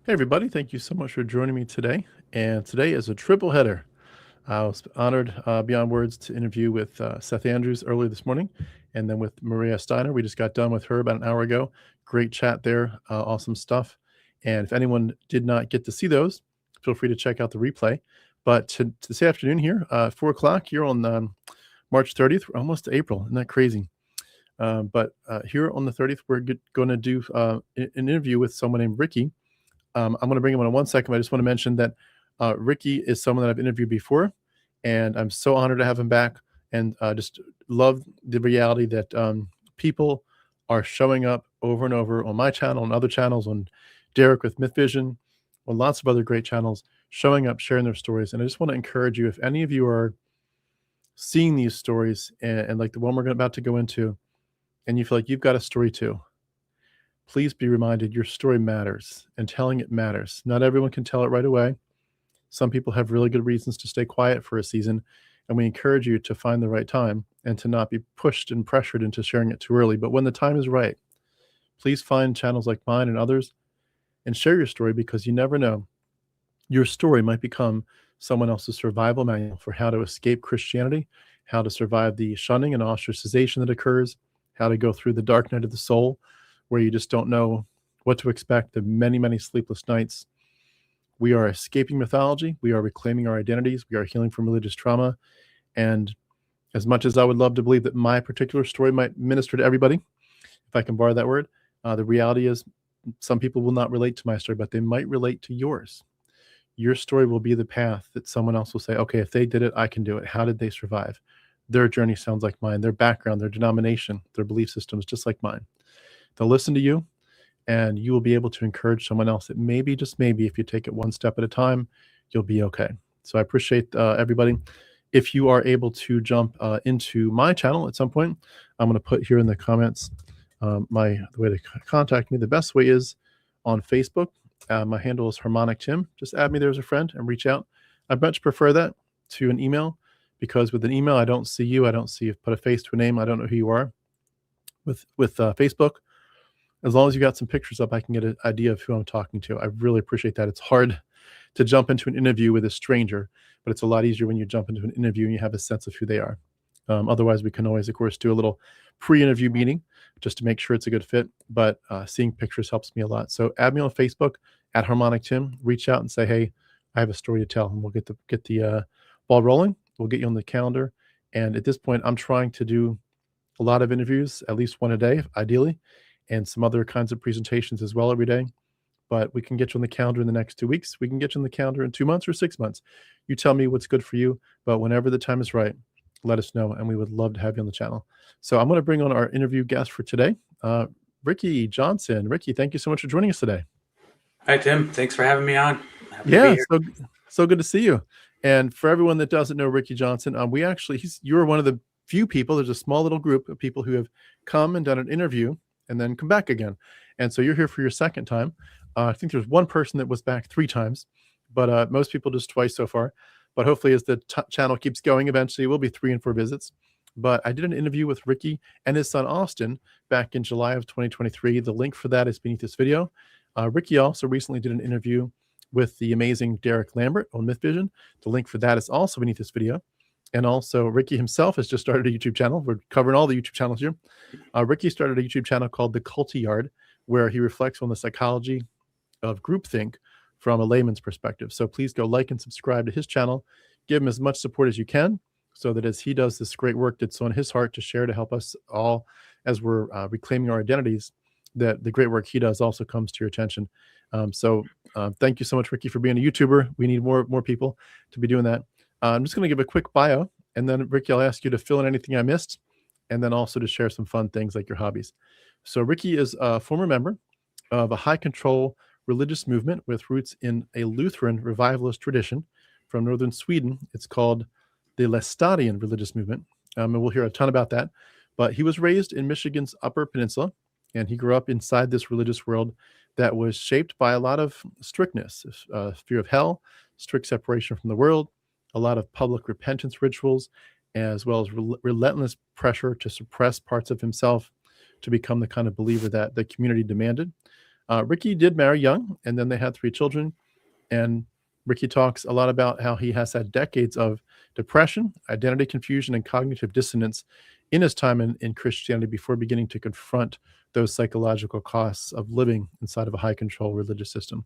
Hey, everybody. Thank you so much for joining me today. And today is a triple header. I was honored beyond words to interview with Seth Andrews earlier this morning. And then with Maria Steiner. We just got done with her about an hour ago. Great chat there. Awesome stuff. And if anyone did not get to see those, feel free to check out the replay. But this afternoon here, 4 o'clock here on March 30th, we're almost to April. Isn't that crazy? But here on the 30th, we're going to do an interview with someone named Ricky. I'm going to bring him on in 1 second, but I just want to mention that Ricky is someone that I've interviewed before, and I'm so honored to have him back, and just love the reality that people are showing up over and over on my channel and other channels, on Derek with Myth Vision, on lots of other great channels, showing up, sharing their stories. And I just want to encourage you, if any of you are seeing these stories and like the one we're about to go into, and you feel like you've got a story too, please be reminded your story matters and telling it matters. Not everyone can tell it right away. Some people have really good reasons to stay quiet for a season, and we encourage you to find the right time and to not be pushed and pressured into sharing it too early. But when the time is right, please find channels like mine and others and share your story, because you never know. Your story might become someone else's survival manual for how to escape Christianity, how to survive the shunning and ostracization that occurs, how to go through the dark night of the soul, where you just don't know what to expect, the many, many sleepless nights. We are escaping mythology. We are reclaiming our identities. We are healing from religious trauma. And as much as I would love to believe that my particular story might minister to everybody, if I can borrow that word, the reality is some people will not relate to my story, but they might relate to yours. Your story will be the path that someone else will say, okay, if they did it, I can do it. How did they survive? Their journey sounds like mine. Their background, their denomination, their belief system is just like mine. They'll listen to you, and you will be able to encourage someone else that maybe, just maybe, if you take it one step at a time, you'll be okay. So I appreciate everybody. If you are able to jump into my channel at some point, I'm going to put here in the comments the way to contact me. The best way is on Facebook. My handle is Harmonic Tim. Just add me there as a friend and reach out. I much prefer that to an email, because with an email, I don't see you. I don't see you put a face to a name. I don't know who you are. With Facebook, as long as you got some pictures up, I can get an idea of who I'm talking to. I really appreciate that. It's hard to jump into an interview with a stranger, but it's a lot easier when you jump into an interview and you have a sense of who they are. Otherwise, we can always, of course, do a little pre-interview meeting just to make sure it's a good fit. But seeing pictures helps me a lot. So add me on Facebook at Harmonic Tim. Reach out and say, hey, I have a story to tell, and we'll get the ball rolling. We'll get you on the calendar. And at this point, I'm trying to do a lot of interviews, at least one a day, ideally, and some other kinds of presentations as well every day. But we can get you on the calendar in the next 2 weeks. We can get you on the calendar in 2 months or 6 months. You tell me what's good for you, but whenever the time is right, let us know, and we would love to have you on the channel. So I'm going to bring on our interview guest for today, Ricky Johnson. Ricky, thank you so much for joining us today. Hi, Tim. Thanks for having me on. Happy Yeah, to be here. so good to see you. And for everyone that doesn't know Ricky Johnson, you're one of the few people. There's a small little group of people who have come and done an interview and then come back again. And so you're here for your second time. I think there's one person that was back 3 times, but most people just twice so far. But hopefully as the channel keeps going, eventually it will be 3 and 4 visits. But I did an interview with Ricky and his son Austin back in July of 2023. The link for that is beneath this video. Ricky also recently did an interview with the amazing Derek Lambert on Myth Vision. The link for that is also beneath this video. And also, Ricky himself has just started a YouTube channel. We're covering all the YouTube channels here. Ricky started a YouTube channel called the Cultyard, where he reflects on the psychology of groupthink from a layman's perspective. So please go like and subscribe to his channel. Give him as much support as you can, so that as he does this great work that's on his heart to share, to help us all as we're reclaiming our identities, that the great work he does also comes to your attention. Thank you so much, Ricky, for being a YouTuber. We need more people to be doing that. I'm just going to give a quick bio, and then Ricky, I'll ask you to fill in anything I missed, and then also to share some fun things like your hobbies. So Ricky is a former member of a high control religious movement with roots in a Lutheran revivalist tradition from northern Sweden. It's called the Laestadian religious movement, and we'll hear a ton about that. But he was raised in Michigan's Upper Peninsula, and he grew up inside this religious world that was shaped by a lot of strictness, fear of hell, strict separation from the world, a lot of public repentance rituals, as well as relentless pressure to suppress parts of himself to become the kind of believer that the community demanded. Ricky did marry young, and then they had 3 children. And Ricky talks a lot about how he has had decades of depression, identity confusion, and cognitive dissonance in his time in Christianity before beginning to confront those psychological costs of living inside of a high control religious system.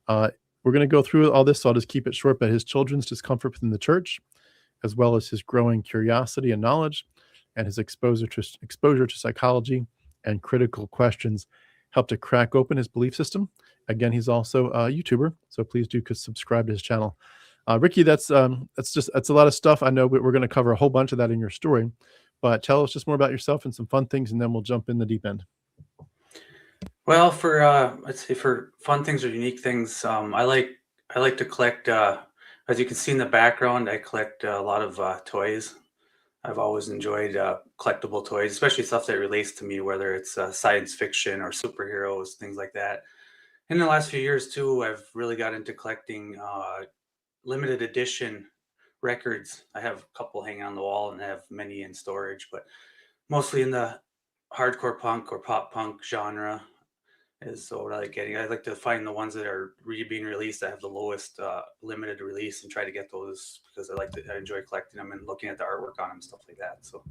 We're going to go through all this, so I'll just keep it short, but his children's discomfort within the church, as well as his growing curiosity and knowledge, and his exposure to psychology and critical questions helped to crack open his belief system. Again, he's also a YouTuber, so please do subscribe to his channel. Ricky, that's a lot of stuff. I know we're going to cover a whole bunch of that in your story, but tell us just more about yourself and some fun things, and then we'll jump in the deep end. Well, for let's say for fun things or unique things, I like to collect. As you can see in the background, I collect a lot of toys. I've always enjoyed collectible toys, especially stuff that relates to me, whether it's science fiction or superheroes, things like that. In the last few years too, I've really got into collecting limited edition records. I have a couple hanging on the wall and I have many in storage, but mostly in the hardcore punk or pop punk genre is what I like getting. I like to find the ones that are being released that have the lowest limited release and try to get those because I enjoy collecting them and looking at the artwork on them, stuff like that. So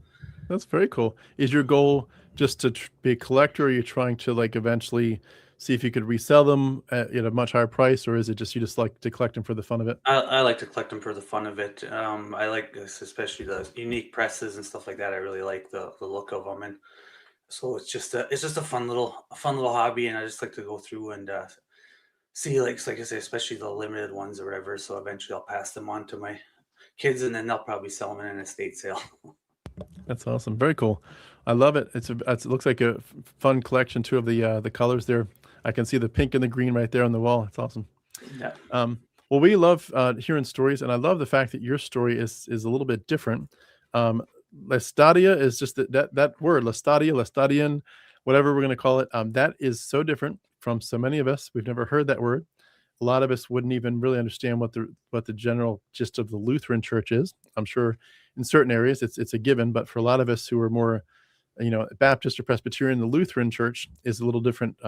that's very cool. Is your goal just to be a collector, or are you trying to like eventually see if you could resell them at a much higher price, or is it just you just like to collect them for the fun of it? I like to collect them for the fun of it. I like this, especially the unique presses and stuff like that. I really like the look of them, and so it's just a fun little hobby, and I just like to go through and see like I say, especially the limited ones or whatever. So eventually I'll pass them on to my kids, and then they'll probably sell them in an estate sale. That's awesome. Very cool. I love it. It looks like a fun collection too of the colors there. I can see the pink and the green right there on the wall. It's awesome. Yeah. Well, we love hearing stories, and I love the fact that your story is a little bit different. Laestadia is just that word, Laestadian, whatever we're going to call it. That is so different from so many of us. We've never heard that word. A lot of us wouldn't even really understand what the general gist of the Lutheran Church is. I'm sure in certain areas it's a given, but for a lot of us who are more, Baptist or Presbyterian, the Lutheran Church is a little different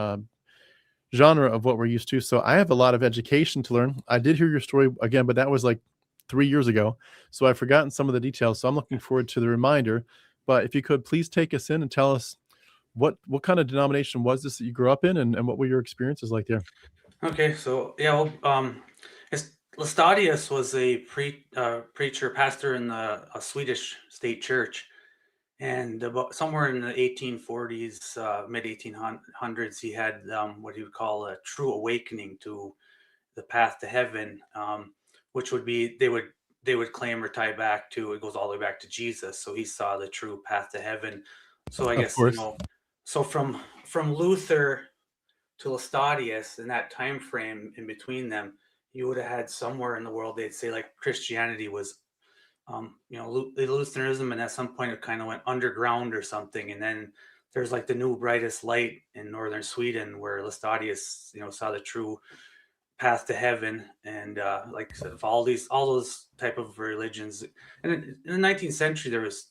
genre of what we're used to. So I have a lot of education to learn. I did hear your story again, but that was like 3 years ago. So I've forgotten some of the details. So I'm looking forward to the reminder. But if you could please take us in and tell us what kind of denomination was this that you grew up in, and what were your experiences like there? Okay, so yeah, well, Laestadius was a preacher, pastor in the Swedish state church, and about somewhere in the 1840s, mid 1800s, he had what he would call a true awakening to the path to heaven, which would be they would claim or tie back to, it goes all the way back to Jesus. So he saw the true path to heaven. So I guess course. so from Luther to Laestadius in that time frame in between them, you would have had somewhere in the world they'd say like Christianity was Lutheranism, and at some point it kind of went underground or something, and then there's like the new brightest light in northern Sweden where Laestadius saw the true path to heaven, and like I said, all those type of religions. And in the 19th century there was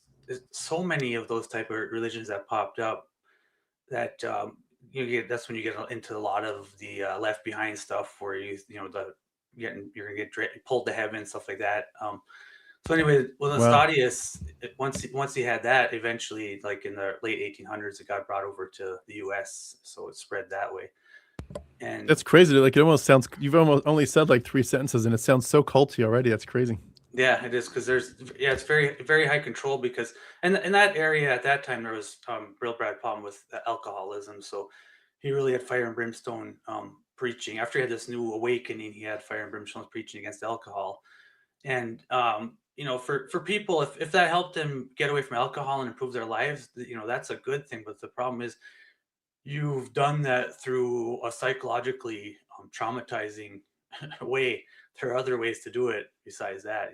so many of those type of religions that popped up that that's when you get into a lot of the left behind stuff where you're gonna get pulled to heaven, stuff like that. So anyway, with Laestadius, once he had that, eventually, like in the late 1800s, it got brought over to the U.S. So it spread that way. And that's crazy. Like it almost sounds, you've almost only said like 3 sentences, and it sounds so culty already. That's crazy. Yeah, it is, because it's very, very high control, because in that area at that time there was real bad problem with alcoholism. So he really had fire and brimstone preaching. After he had this new awakening, he had fire and brimstone preaching against alcohol. And for people, if that helped them get away from alcohol and improve their lives, that's a good thing. But the problem is, you've done that through a psychologically traumatizing way. There are other ways to do it besides that,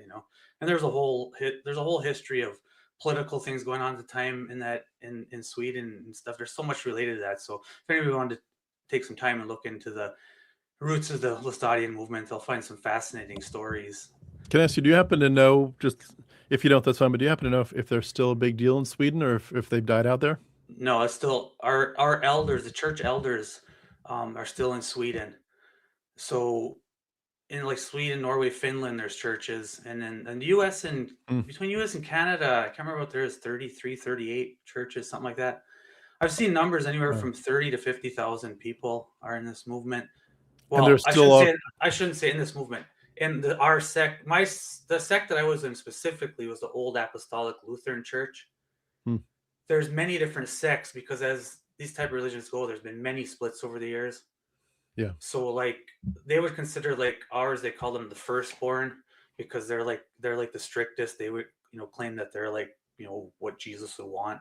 And there's a whole history of political things going on at the time in Sweden and stuff. There's so much related to that. So if anybody wanted to take some time and look into the roots of the Laestadian movement, they'll find some fascinating stories. Can I ask you, do you happen to know, just if you don't, that's fine, but do you happen to know if they're still a big deal in Sweden, or if they've died out there? No, it's still our elders, the church elders, are still in Sweden. So in like Sweden, Norway, Finland, there's churches, and then in the U.S. and Mm. between U.S. and Canada, I can't remember what there is, 33, 38 churches, something like that. I've seen numbers anywhere Wow. from 30 to 50,000 people are in this movement. And they're Well, still all. I shouldn't say in this movement. In our sect, the sect that I was in specifically was the Old Apostolic Lutheran Church. Hmm. There's many different sects because as these type of religions go, there's been many splits over the years. Yeah. So like they would consider like ours, they call them the firstborn because they're like the strictest. They would claim that they're like what Jesus would want.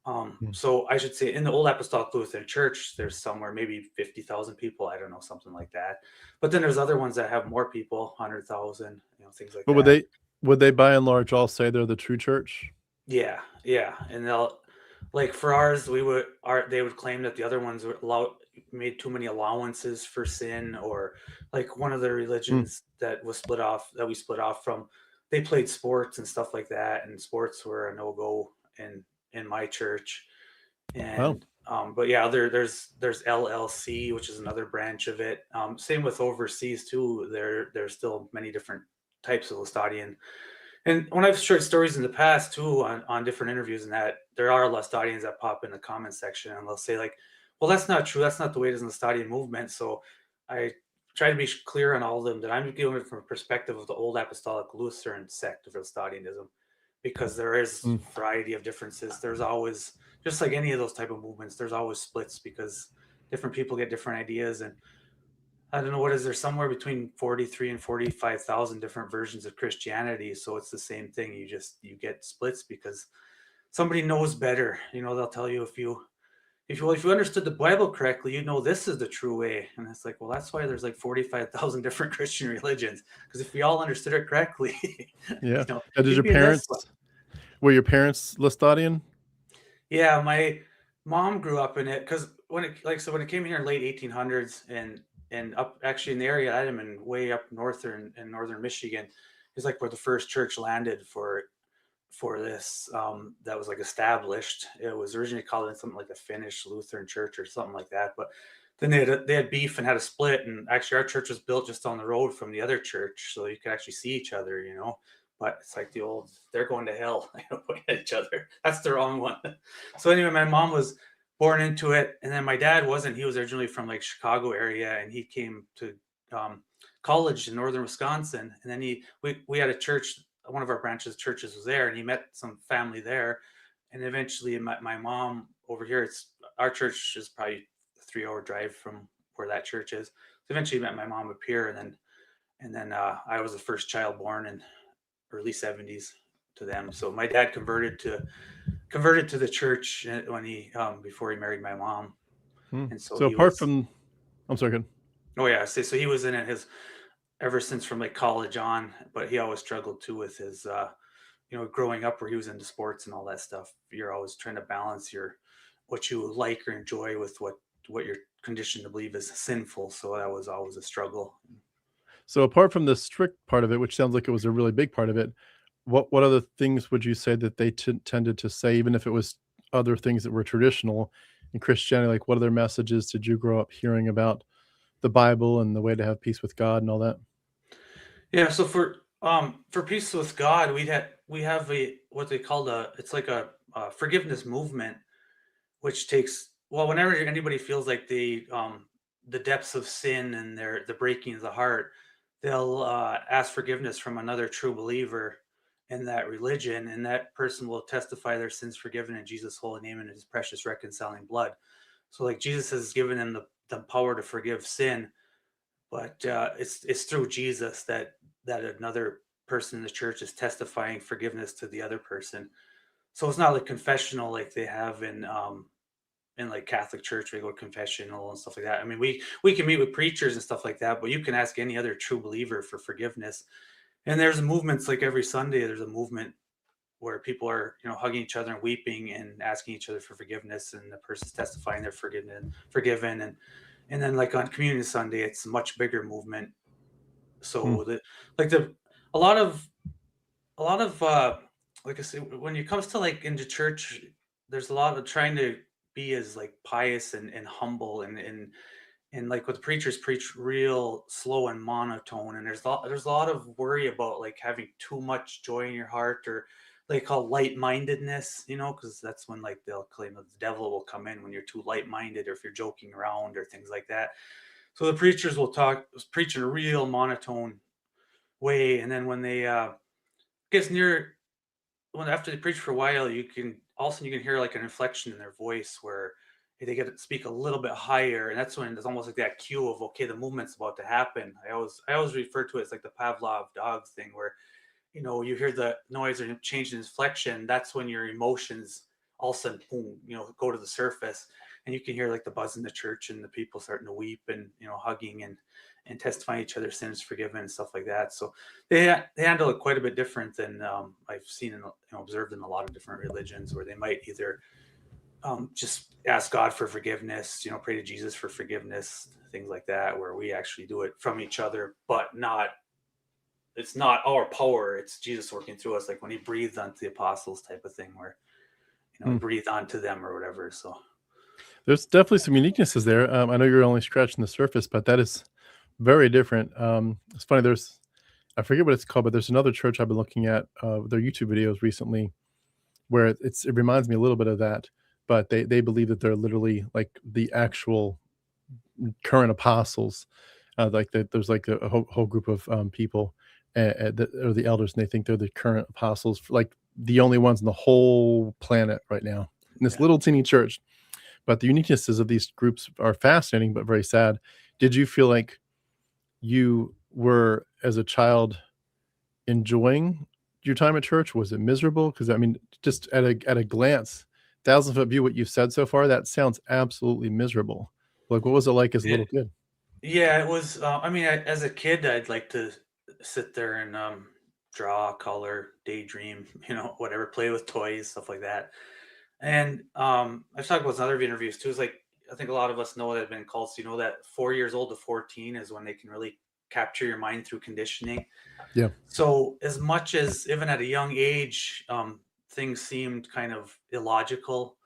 Hmm. So I should say in the Old Apostolic Lutheran Church, there's somewhere maybe 50,000 people. I don't know, something like that. But then there's other ones that have more people, 100,000, things like But that. would they by and large all say they're the true church? Yeah, yeah, and they'll like for ours, they would claim that the other ones made too many allowances for sin, or like one of the Hmm. religions that we split off from, they played sports and stuff like that, and sports were a no go in my church. Wow. And but yeah, there's LLC, which is another branch of it. Same with overseas too. There's still many different types of Laestadian. And when I've shared stories in the past too on different interviews and that, there are Laestadians that pop in the comment section and they'll say like, well, that's not true. That's not the way it is in the Laestadian movement. So I try to be clear on all of them that I'm giving it from a perspective of the Old Apostolic Lutheran sect of Laestadianism, because there is Hmm. variety of differences. There's always, just like any of those type of movements, there's always splits because different people get different ideas. And I don't know, what is there, somewhere between 43 and 45,000 different versions of Christianity. So it's the same thing. You get splits because somebody knows better. They'll tell you if you understood the Bible correctly, this is the true way. And it's like, well, that's why there's like 45,000 different Christian religions. Because if we all understood it correctly, Yeah. Now, did you'd your be in this one. parents were your parents Laestadian? Yeah, my mom grew up in it because when it came here in late 1800s and up actually in the area I'm in, way up northern Michigan, is like where the first church landed for this that was like established. It was originally called in something like the Finnish Lutheran Church or something like that, but then they had beef and had a split. And actually, our church was built just down the road from the other church, so you could actually see each other. But it's like the old, they're going to hell, pointing at each other. That's the wrong one. So anyway, my mom was born into it, and then my dad wasn't. He was originally from like Chicago area, and he came to um, college in northern Wisconsin, and then we had a church. One of our churches was there, and he met some family there, and eventually my mom over here. It's our church is probably a 3-hour drive from where that church is. So eventually met my mom up here, and then I was the first child born in early 70s to them. So my dad converted to the church when he before he married my mom, Hmm. and so So he apart was. from, I'm sorry, good. Oh yeah, so he was in it his ever since from like college on, but he always struggled too with his growing up where he was into sports and all that stuff. You're always trying to balance your what you like or enjoy with what you're conditioned to believe is sinful. So that was always a struggle. So apart from the strict part of it, which sounds like it was a really big part of it, what other things would you say that they tended to say, even if it was other things that were traditional in Christianity? Like, what other messages did you grow up hearing about the Bible and the way to have peace with God and all that? Yeah, so for peace with God, we have a what they call it's like a forgiveness movement, which takes, well, whenever anybody feels like the depths of sin and the breaking of the heart, they'll ask forgiveness from another true believer in that religion, and that person will testify their sins forgiven in Jesus' holy name and his precious reconciling blood. So like Jesus has given them the power to forgive sin, but it's through Jesus that another person in the church is testifying forgiveness to the other person. So it's not like confessional like they have in like Catholic Church, where you go to confessional and stuff like that. I mean, we can meet with preachers and stuff like that, but you can ask any other true believer for forgiveness. And there's movements like every Sunday. There's a movement where people are hugging each other and weeping and asking each other for forgiveness, and the person's testifying they're forgiven. And then like on Communion Sunday, it's a much bigger movement. Hmm. So the like the a lot of a lot of like I say, when it comes to like into church, there's a lot of trying to be as like pious and humble and like what the preachers preach real slow and monotone, and there's a lot of worry about like having too much joy in your heart, or they call light-mindedness, because that's when like they'll claim that the devil will come in when you're too light-minded, or if you're joking around or things like that. So the preachers will preach in a real monotone way, and then when they gets near when after they preach for a while, you can all of a sudden you can hear like an inflection in their voice where they get to speak a little bit higher, and that's when it's almost like that cue of okay, the movement's about to happen. I always refer to it as like the Pavlov dogs thing, where you hear the noise or change in inflection. That's when your emotions all of a sudden boom, go to the surface, and you can hear like the buzz in the church and the people starting to weep and hugging and testifying each other's sins forgiven and stuff like that. So they handle it quite a bit different than I've seen and observed in a lot of different religions, where they might either just ask God for forgiveness, pray to Jesus for forgiveness, things like that, where we actually do it from each other, but it's not our power, it's Jesus working through us, like when he breathed onto the apostles type of thing, where he Hmm. breathed onto them or whatever. So There's definitely some uniquenesses there. I know you're only scratching the surface, but that is very different. It's funny. I forget what it's called, but there's another church I've been looking at their YouTube videos recently, where it reminds me a little bit of that. But they believe that they're literally like the actual current apostles. Like that, there's like a whole group of people that are the elders, and they think they're the current apostles, like the only ones in the whole planet right now in this yeah. little teeny church. But the uniquenesses of these groups are fascinating, but very sad. Did you feel like you were, as a child, enjoying your time at church? Was it miserable? Because I mean, just at a glance, 1,000-foot view, what you've said so far, that sounds absolutely miserable. Like, what was it like as a Yeah, little kid? yeah, it was. I mean, as a kid, I'd like to sit there and draw, color, daydream, whatever, play with toys, stuff like that. And I've talked about in other interviews too. Is like I think a lot of us know that have been in cults. That 4 years old to 14 is when they can really capture your mind through conditioning. Yeah. So as much as even at a young age, things seemed kind of illogical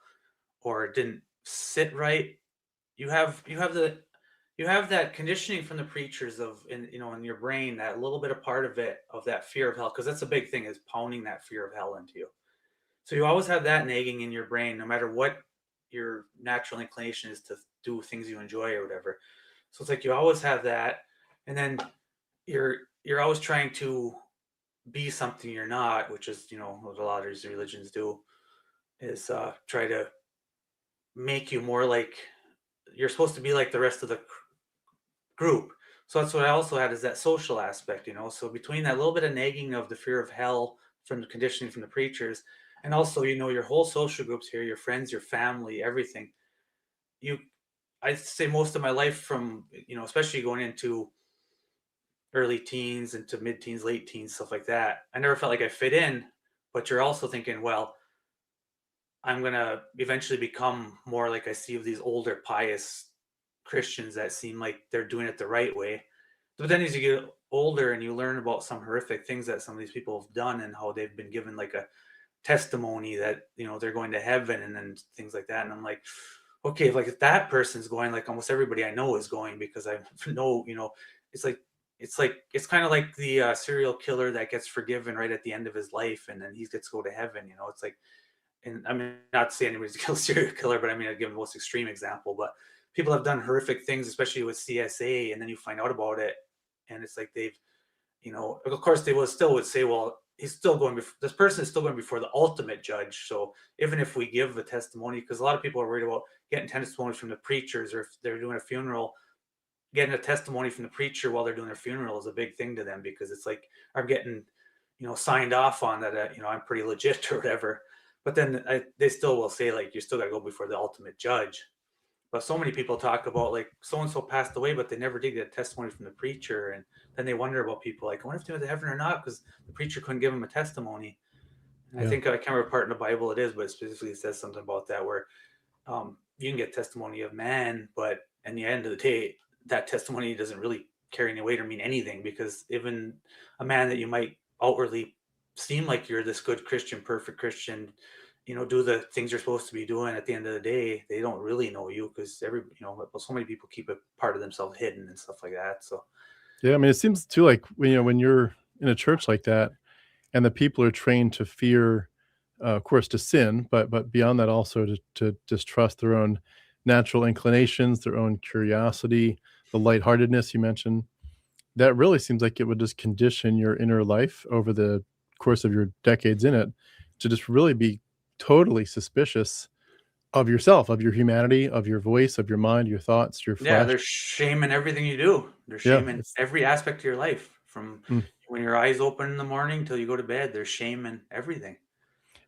or didn't sit right, you have that conditioning from the preachers in your brain, that little bit of part of it, of that fear of hell, because that's a big thing, is pounding that fear of hell into you. So you always have that nagging in your brain, no matter what your natural inclination is to do things you enjoy or whatever. So it's like you always have that, and then you're always trying to be something you're not, which is what a lot of these religions do, is try to make you more like you're supposed to be like the rest of the group. So that's what I also had, is that social aspect. So between that little bit of nagging of the fear of hell from the conditioning from the preachers, and also your whole social groups here, your friends, your family, everything. You, I'd say most of my life from especially going into early teens into mid teens, late teens, stuff like that. I never felt like I fit in, but you're also thinking, well, I'm gonna eventually become more like I see of these older pious Christians that seem like they're doing it the right way. But then as you get older and you learn about some horrific things that some of these people have done, and how they've been given like a testimony that they're going to heaven and then things like that. And I'm like, okay, like if that person's going, like almost everybody I know is going, because I know, it's like it's kind of like the serial killer that gets forgiven right at the end of his life, and then he gets to go to heaven. It's like, and I mean, not to say anybody's a serial killer, but I mean, I give the most extreme example. But people have done horrific things, especially with CSA, and then you find out about it, and it's like of course, they will still would say, well, he's still going. This person is still going before the ultimate judge. So even if we give a testimony, because a lot of people are worried about getting testimonies from the preachers, or if they're doing a funeral, getting a testimony from the preacher while they're doing their funeral is a big thing to them, because it's like I'm getting, signed off on that, I'm pretty legit or whatever. But then they still will say, like, you still got to go before the ultimate judge. But so many people talk about like so and so passed away, but they never did get a testimony from the preacher, and then they wonder about people like, I wonder if they went to heaven or not, because the preacher couldn't give them a testimony. And I Yeah. think I can't remember part in the Bible it is, but it specifically says something about that, where you can get testimony of man, but in the end of the day, that testimony doesn't really carry any weight or mean anything, because even a man that you might outwardly seem like you're this good Christian, perfect Christian, do the things you're supposed to be doing, at the end of the day, they don't really know you, because so many people keep a part of themselves hidden and stuff like that. So Yeah, I mean, it seems too like when you're in a church like that, and the people are trained to fear, of course, to sin, but beyond that, also to distrust their own natural inclinations, their own curiosity, the lightheartedness you mentioned. That really seems like it would just condition your inner life over the course of your decades in it to just really be totally suspicious of yourself, of your humanity, of your voice, of your mind, your thoughts, your yeah, flesh. they're shaming everything you do. They're Yeah, shaming it's every aspect of your life, from mm. when your eyes open in the morning till you go to bed. They're shaming everything.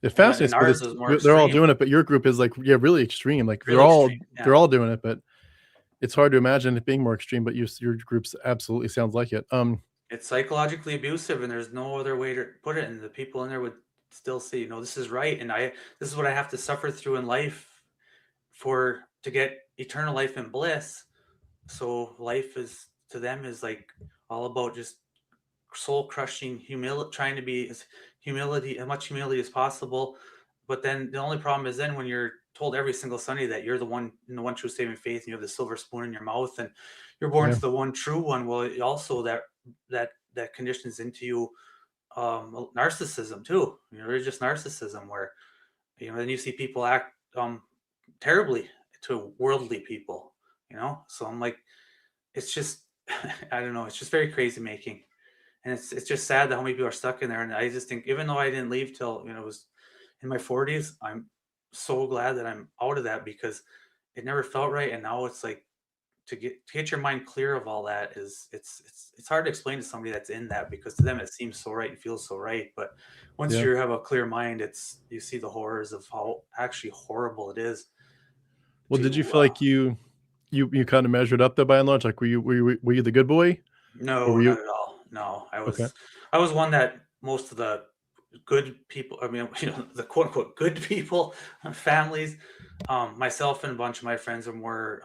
It And fascinates me ours this is more they're all extreme, doing it, but your group is like, yeah, really extreme. Like real extreme. they're Yeah. all doing it, but it's hard to imagine it being more extreme, but your group's absolutely sounds like it. It's psychologically abusive, and there's no other way to put it. And the people in there would still say, this is right, and this is what I have to suffer through in life to get eternal life and bliss. So life is to them is like all about just soul crushing humility, trying to be as much humility as possible. But then the only problem is then when you're told every single Sunday that you're the one in the one true saving faith, and you have the silver spoon in your mouth, and you're born Yeah. to the one true one. Well, also that conditions into you narcissism too. Religious narcissism, where then you see people act terribly to worldly people. So I'm like, it's just I don't know. It's just very crazy making, and it's just sad that how many people are stuck in there. And I just think, even though I didn't leave till it was in my 40s, I'm so glad that I'm out of that, because it never felt right. And now it's like, to get your mind clear of all that it's hard to explain to somebody that's in that, because to them it seems so right and feels so right. But once Yeah. you have a clear mind, you see the horrors of how actually horrible it is Well, did you to feel like you kind of measured up though by and large? Like were you the good boy? Or no, were you not at all. No, I okay. was I was one that most of the good people, I mean, the quote unquote good people, families, myself and a bunch of my friends are more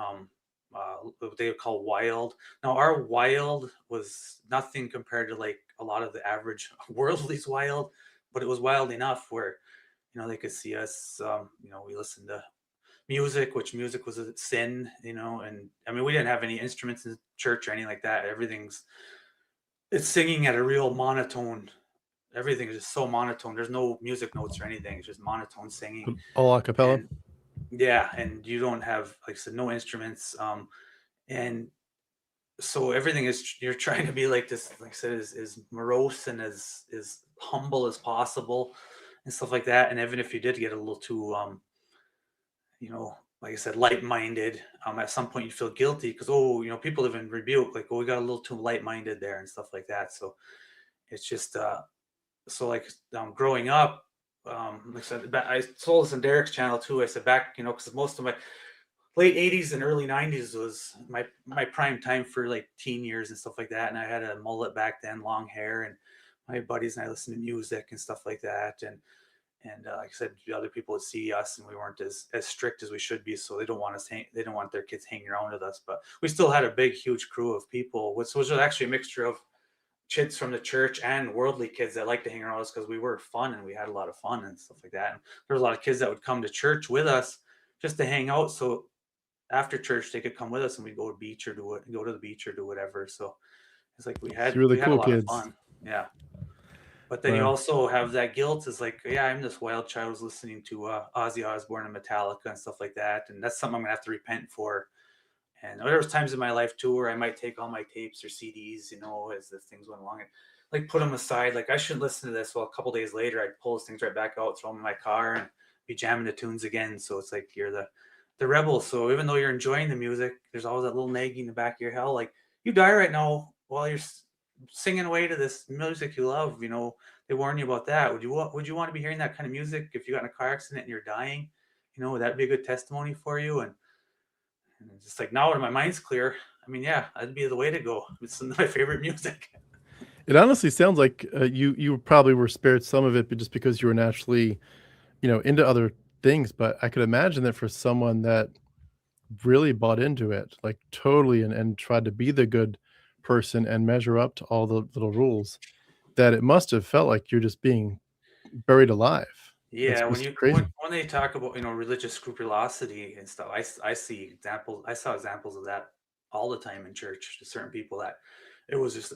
what they would call wild. Now our wild was nothing compared to like a lot of the average worldly's wild, but it was wild enough where they could see us. We listened to music, which music was a sin, and I mean we didn't have any instruments in church or anything like that. It's singing at a real monotone. Everything is just so monotone. There's no music notes or anything. It's just monotone singing. All a cappella? And yeah, and you don't have, like I said, no instruments. And so everything is, you're trying to be like this, like I said, is morose and as humble as possible and stuff like that. And even if you did get a little too like I said, light-minded, at some point you feel guilty because, people have been rebuked, like, oh, we got a little too light-minded there and stuff like that. So it's just so like growing up, like I said, I told this on Derek's channel too. I said back, because most of my late 80s and early 90s was my prime time for like teen years and stuff like that. And I had a mullet back then, long hair, and my buddies and I listened to music and stuff like that. And like I said, the other people would see us, and we weren't as strict as we should be. So they don't want they don't want their kids hanging around with us. But we still had a big, huge crew of people, which was actually a mixture of kids from the church and worldly kids that liked to hang around with us, because we were fun and we had a lot of fun and stuff like that. And there was a lot of kids that would come to church with us just to hang out. So after church, they could come with us and we'd go to the beach or go to the beach or do whatever. So it's like we It's had really we had a cool lot of kids. fun. Yeah. But then you Wow. also have that guilt, is like, yeah, I'm this wild child who's listening to Ozzy Osbourne and Metallica and stuff like that. And that's something I'm gonna have to repent for. And there was times in my life too where I might take all my tapes or CDs, as the things went along, and like put them aside. Like, I shouldn't listen to this. Well, a couple days later, I'd pull those things right back out, throw them in my car, and be jamming the tunes again. So it's like you're the rebel. So even though you're enjoying the music, there's always that little nagging in the back of your head, like, you die right now while you're singing away to this music you love. They warn you about that. Would you want to be hearing that kind of music if you got in a car accident and you're dying? Would that be a good testimony for you? And it's just like, now when my mind's clear, I mean, yeah, that'd be the way to go. It's my favorite music. It honestly sounds like you probably were spared some of it, but just because you were naturally, into other things. But I could imagine that for someone that really bought into it, like totally, and tried to be the good person and measure up to all the little rules, that it must have felt like you're just being buried alive. That's Yeah, just crazy. when they talk about, religious scrupulosity and stuff, I saw examples of that all the time in church to certain people that it was just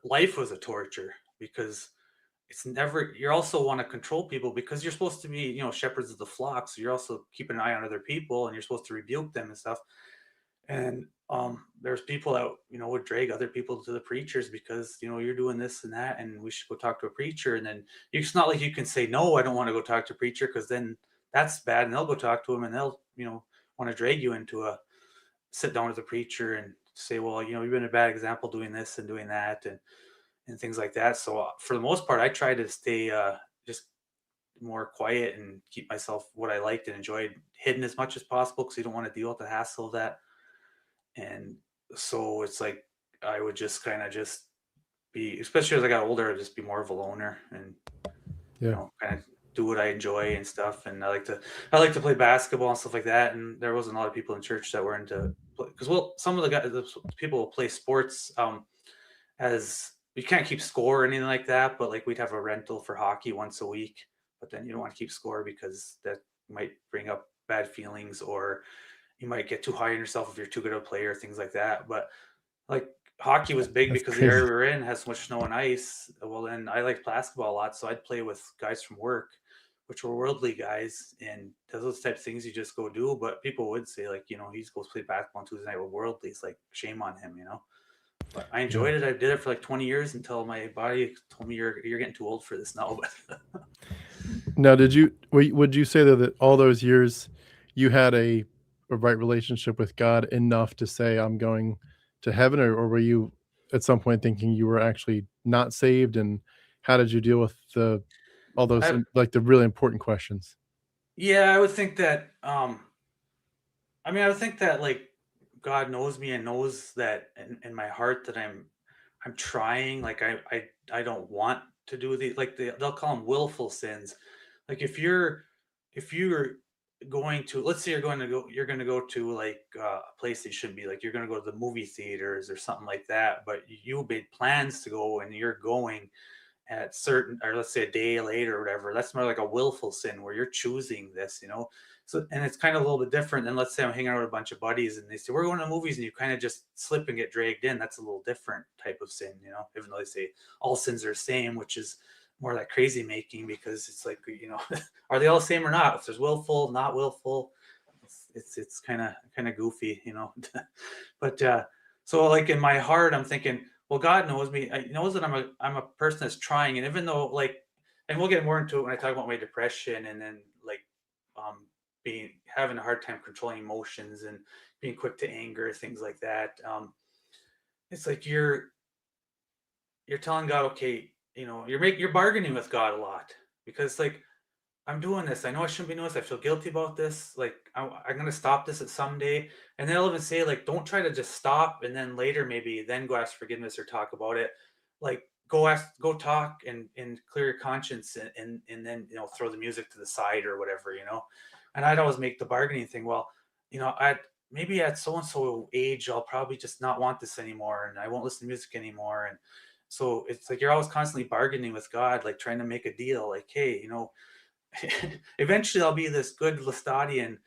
life was a torture because it's never you also want to control people because you're supposed to be, shepherds of the flock, so you're also keeping an eye on other people and you're supposed to rebuke them and stuff. And there's people that would drag other people to the preachers because you're doing this and that, and we should go talk to a preacher. And then it's not like you can say no, I don't want to go talk to a preacher, because then that's bad, and they'll go talk to him and they'll want to drag you into a sit down with a preacher and say, well, you've been a bad example doing this and doing that and things like that. So for the most part, I try to stay just more quiet and keep myself what I liked and enjoyed hidden as much as possible because you don't want to deal with the hassle of that. And so it's like I would just kind of just be, especially as I got older, I'd just be more of a loner and Yeah. kind of do what I enjoy and stuff. And I like to play basketball and stuff like that. And there wasn't a lot of people in church that were into because some of the people will play sports as you can't keep score or anything like that. But like we'd have a rental for hockey once a week, but then you don't want to keep score because that might bring up bad feelings, or you might get too high on yourself if you're too good of a player, things like that. But like hockey was big That's because the area crazy. we were in has so much snow and ice. Well, then I liked basketball a lot, so I'd play with guys from work, which were worldly guys, and those type of things you just go do. But people would say like, he's supposed to play basketball on Tuesday night with worldly. It's like shame on him. But I Yeah. enjoyed it. I did it for like 20 years until my body told me you're getting too old for this now. But Now, would you say though that all those years you had a right relationship with God enough to say I'm going to heaven, or were you at some point thinking you were actually not saved, and how did you deal with the all those I like the really important questions? yeah, I would think that I would think that like God knows me and knows that in my heart that I'm trying. Like I don't want to do they'll call them willful sins. Like if you're going to, let's say you're going to go to like a place you shouldn't be, like you're going to go to the movie theaters or something like that, but you made plans to go and you're going at certain, or let's say a day later or whatever. That's more like a willful sin where you're choosing this. So, and it's kind of a little bit different than, let's say I'm hanging out with a bunch of buddies and they say we're going to movies and you kind of just slip and get dragged in. That's a little different type of sin. Even though they say all sins are the same, which is more like crazy making, because it's like, are they all the same or not? If there's willful, not willful, it's kind of goofy. But so like in my heart, I'm thinking, well, God knows me. He knows that I'm a person that's trying, and even though like, and we'll get more into it when I talk about my depression, and then like being having a hard time controlling emotions and being quick to anger, things like that. It's like you're telling God, okay, you're bargaining with God a lot, because like I'm doing this. I know I shouldn't be doing this. I feel guilty about this. Like I'm gonna stop this at some day, and they'll even say like, don't try to just stop and then later maybe then go ask forgiveness or talk about it. Like go talk and clear your conscience, and then throw the music to the side or whatever. And I'd always make the bargaining thing. Well, I maybe at so and so age I'll probably just not want this anymore, and I won't listen to music anymore. And so it's like you're always constantly bargaining with God, like trying to make a deal. Like, hey, eventually I'll be this good Laestadian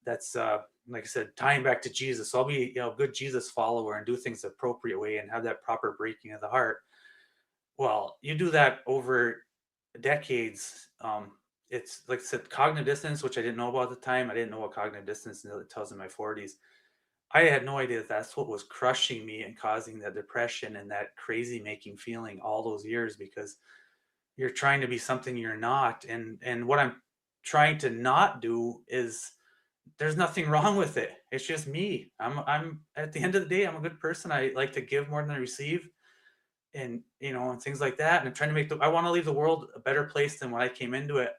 that's like I said, tying back to Jesus. So I'll be a good Jesus follower and do things the appropriate way and have that proper breaking of the heart. Well, you do that over decades. It's like I said, cognitive dissonance, which I didn't know about at the time. I didn't know what cognitive dissonance until I was in my 40s. I had no idea that that's what was crushing me and causing that depression and that crazy making feeling all those years, because you're trying to be something you're not. And what I'm trying to not do is, there's nothing wrong with it. It's just me. I'm at the end of the day, I'm a good person. I like to give more than I receive, and things like that. And I'm trying to I want to leave the world a better place than when I came into it.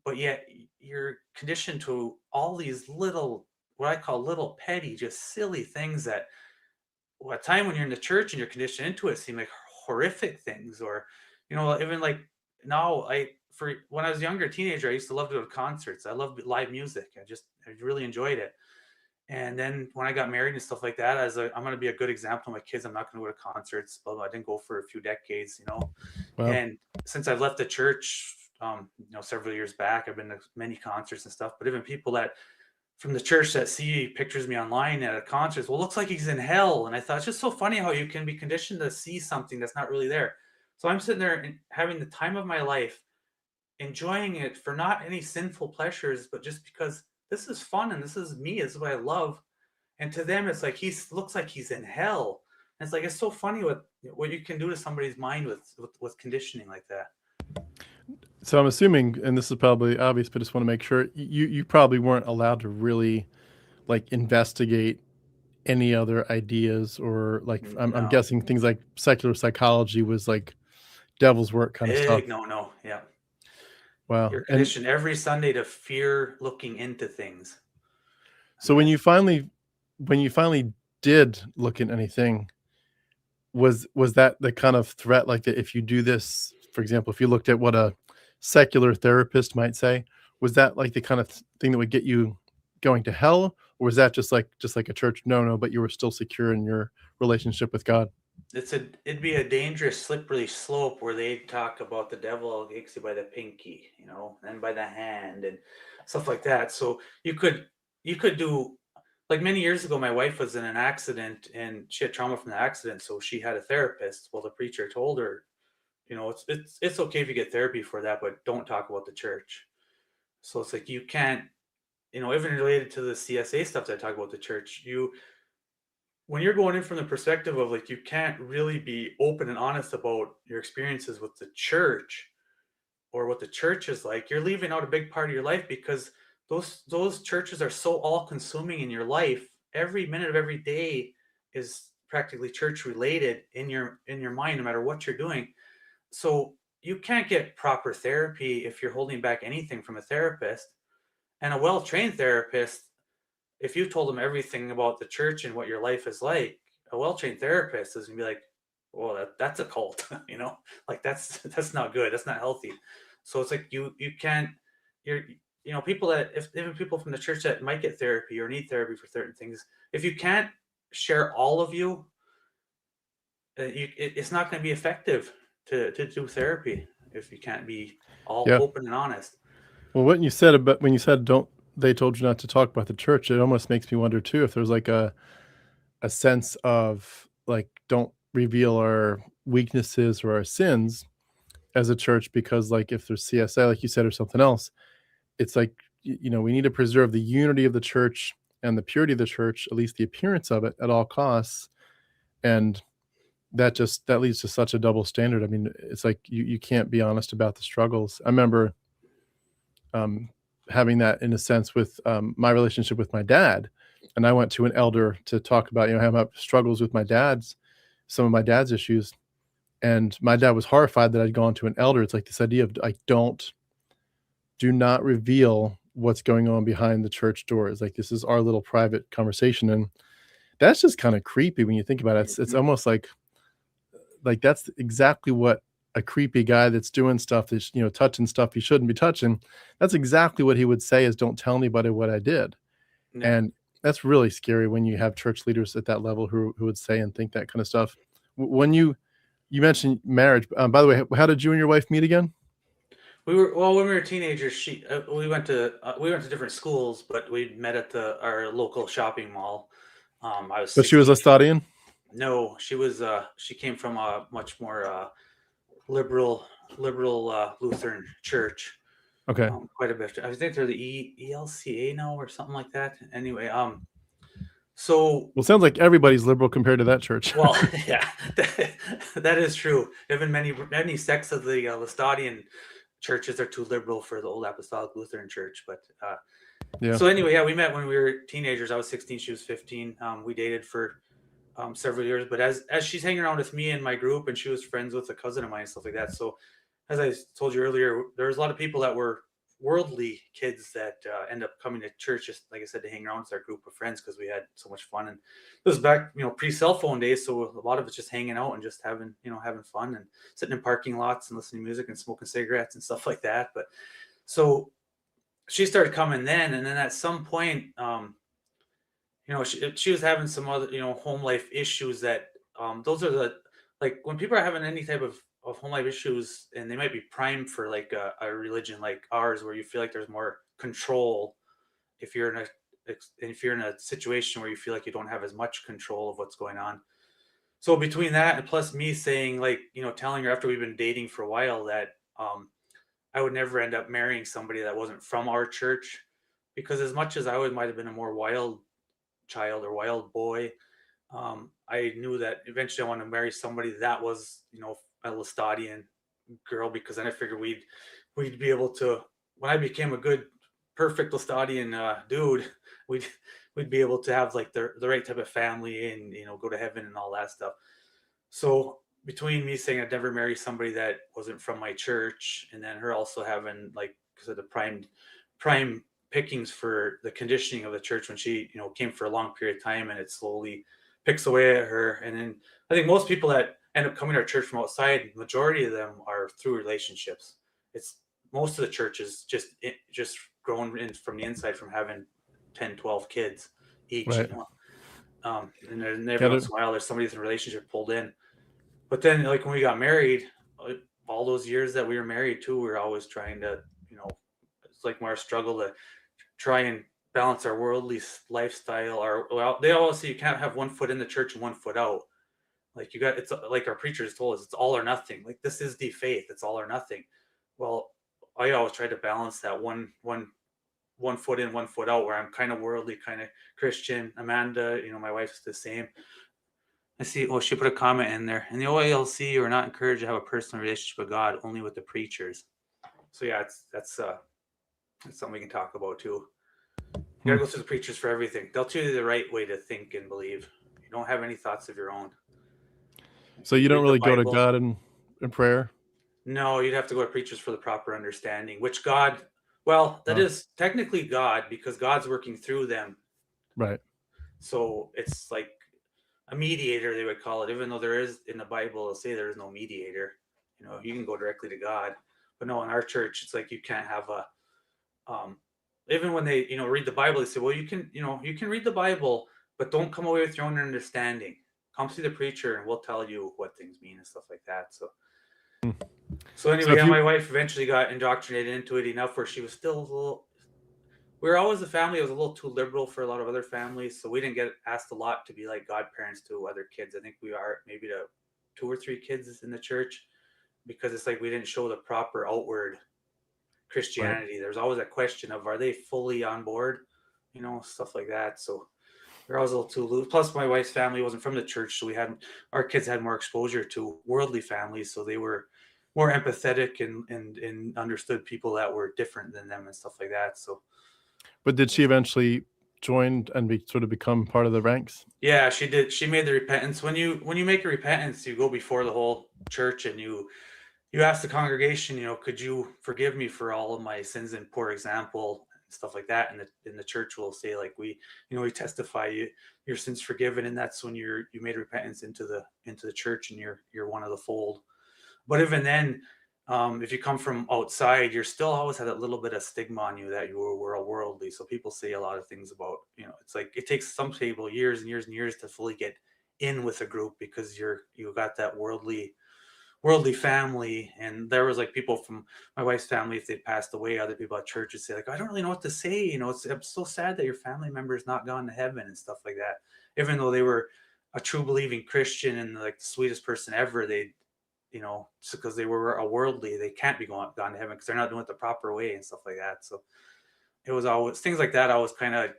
But yet you're conditioned to all these little, what I call little petty, just silly things that, well, at a time when you're in the church and you're conditioned into it, seem like horrific things. Or even like now, for when I was a younger teenager, I used to love to go to concerts. I loved live music. I really enjoyed it. And then when I got married and stuff like that, I was like, I'm going to be a good example to my kids. I'm not going to go to concerts, but I didn't go for a few decades. Wow. And since I've left the church, several years back. I've been to many concerts and stuff, but even people that from the church that see pictures of me online at a concert, well, looks like he's in hell. And I thought it's just so funny how you can be conditioned to see something that's not really there. So I'm sitting there and having the time of my life, enjoying it for not any sinful pleasures, but just because this is fun and this is me, this is what I love. And to them, it's like he looks like he's in hell. And it's like it's so funny what you can do to somebody's mind with conditioning like that. So I'm assuming, and this is probably obvious, but just want to make sure you probably weren't allowed to really like investigate any other ideas, or like I'm No, guessing things like secular psychology was like devil's work kind of stuff. big no. Yeah, Wow. you're And conditioned every Sunday to fear looking into things. so And when that's you finally did look at anything, was that the kind of threat, like that if you do this, for example, if you looked at what a secular therapist might say, was that like the kind of thing that would get you going to hell? Or was that just like a church no, but you were still secure in your relationship with God? it'd be a dangerous slippery slope where they talk about the devil takes you by the pinky, and by the hand and stuff like that. So you could do, like, many years ago, my wife was in an accident and she had trauma from the accident, so she had a therapist. Well, the preacher told her, it's okay if you get therapy for that, but don't talk about the church. So it's like you can't, even related to the CSA stuff that I talk about the church, when you're going in from the perspective of, like, you can't really be open and honest about your experiences with the church or what the church is like, you're leaving out a big part of your life, because those churches are so all consuming in your life. Every minute of every day is practically church related in your mind, no matter what you're doing. So you can't get proper therapy if you're holding back anything from a therapist. And a well-trained therapist, if you told them everything about the church and what your life is like, a well-trained therapist is gonna be like, "Well, that's a cult," like that's not good. That's not healthy. So it's like you can't. You're people that, if even people from the church that might get therapy or need therapy for certain things, if you can't share all of you, it's not going to be effective to do therapy if you can't be all Yeah. open and honest. Well, what you said about when you said don't they told you not to talk about the church, it almost makes me wonder too if there's like a sense of like don't reveal our weaknesses or our sins as a church, because like if there's CSI like you said or something else, it's like we need to preserve the unity of the church and the purity of the church, at least the appearance of it, at all costs. And that leads to such a double standard. I mean, it's like you can't be honest about the struggles. I remember um, having that in a sense with my relationship with my dad. And I went to an elder to talk about, having struggles with some of my dad's issues. And my dad was horrified that I'd gone to an elder. It's like this idea of like, do not reveal what's going on behind the church doors. Like this is our little private conversation. And that's just kind of creepy when you think about it. It's Mhm. almost like that's exactly what a creepy guy that's doing stuff that's touching stuff he shouldn't be touching. That's exactly what he would say is don't tell anybody what I did. Yeah. And that's really scary when you have church leaders at that level who would say and think that kind of stuff. When you mentioned marriage, by the way, how did you and your wife meet again? When we were teenagers, we went to different schools, but we met at our local shopping mall. I was But she was 16. Laestadian. No, she came from a much more liberal Lutheran church. Okay. Quite a bit. I think they're the ELCA now or something like that. Anyway, so, Well, it sounds like everybody's liberal compared to that church. well, yeah, that is true. Even many sects of the Laestadian churches are too liberal for the old Apostolic Lutheran Church. But Yeah. so anyway, yeah, we met when we were teenagers. I was 16, she was 15. We dated for several years, but as she's hanging around with me and my group, and she was friends with a cousin of mine and stuff like that. So, as I told you earlier, there's a lot of people that were worldly kids that end up coming to church, just like I said, to hang around with our group of friends because we had so much fun. And this was back, pre-cell phone days, so a lot of it's just hanging out and just having fun and sitting in parking lots and listening to music and smoking cigarettes and stuff like that. But so she started coming then, and then at some point, she was having some other, home life issues that those are like when people are having any type of home life issues, and they might be primed for like a religion like ours, where you feel like there's more control. If you're in a if you're in a situation where you feel like you don't have as much control of what's going on. So between that and plus me saying, like, telling her after we've been dating for a while that I would never end up marrying somebody that wasn't from our church, because as much as I would might have been a more wild child or wild boy, I knew that eventually I want to marry somebody that was, a Laestadian girl, because then I figured we'd be able to, when I became a good, perfect Laestadian dude, we'd we'd be able to have like the right type of family, and go to heaven and all that stuff. So between me saying I'd never marry somebody that wasn't from my church, and then her also having, like I said, the prime pickings for the conditioning of the church when she came for a long period of time, and it slowly picks away at her. And then I think most people that end up coming to our church from outside, majority of them are through relationships. It's most of the church is just grown in from the inside from having 10, 12 kids each, Right. and then every Got once it. in a while there's somebody in a relationship pulled in. But then, like when we got married, all those years that we were married too, we were always trying to, it's like more struggle to try and balance our worldly lifestyle. Or, well, they always say you can't have one foot in the church and one foot out. Like it's like our preachers told us, it's all or nothing. Like this is the faith, it's all or nothing. Well, I always try to balance that one foot in, one foot out, where I'm kind of worldly, kind of Christian. Amanda, my wife's the same. I see. Oh, she put a comment in there. In the OALC, you are not encouraged to have a personal relationship with God, only with the preachers. So yeah, that's something we can talk about too. You gotta go through the preachers for everything. They'll tell you the right way to think and believe. You don't have any thoughts of your own. So you don't Read the really go to Bible. God in prayer? No, you'd have to go to preachers for the proper understanding. Which God? Well, that Oh, is technically God, because God's working through them. right. So it's like a mediator, they would call it, even though there is in the Bible, it'll say there is no mediator. You can go directly to God. But no, in our church, it's like you can't have a, um, even when they, read the Bible, they say, well, you can read the Bible, but don't come away with your own understanding. Come see the preacher and we'll tell you what things mean and stuff like that. Hmm. So So anyway, if yeah, my you wife eventually got indoctrinated into it enough where she was still a little, we were always a family that was a little too liberal for a lot of other families, so we didn't get asked a lot to be like godparents to other kids. I think we are maybe to 2 or 3 kids in the church, because it's like we didn't show the proper outward right. Christianity. There's always a question of, are they fully on board, stuff like that. So we're always a little too loose. Plus, my wife's family wasn't from the church, so our kids had more exposure to worldly families, so they were more empathetic and understood people that were different than them and stuff like that. So But did she eventually join and sort of become part of the ranks? yeah, she did. She made the repentance. When you make a repentance, you go before the whole church and you ask the congregation, could you forgive me for all of my sins and poor example and stuff like that. And the church will say, like, we testify your sins forgiven, and that's when you made repentance into the church, and you're one of the fold. But even then, if you come from outside, you're still always had that little bit of stigma on you that you were a worldly. So people say a lot of things about, it's like it takes some people years and years and years to fully get in with a group, because you got that worldly family. And there was like people from my wife's family, if they passed away, other people at church would say, like, I don't really know what to say. I'm so sad that your family member is not gone to heaven and stuff like that. Even though they were a true believing Christian and like the sweetest person ever, they just because they were a worldly, they can't be gone to heaven because they're not doing it the proper way and stuff like that. So it was always things like that always kind of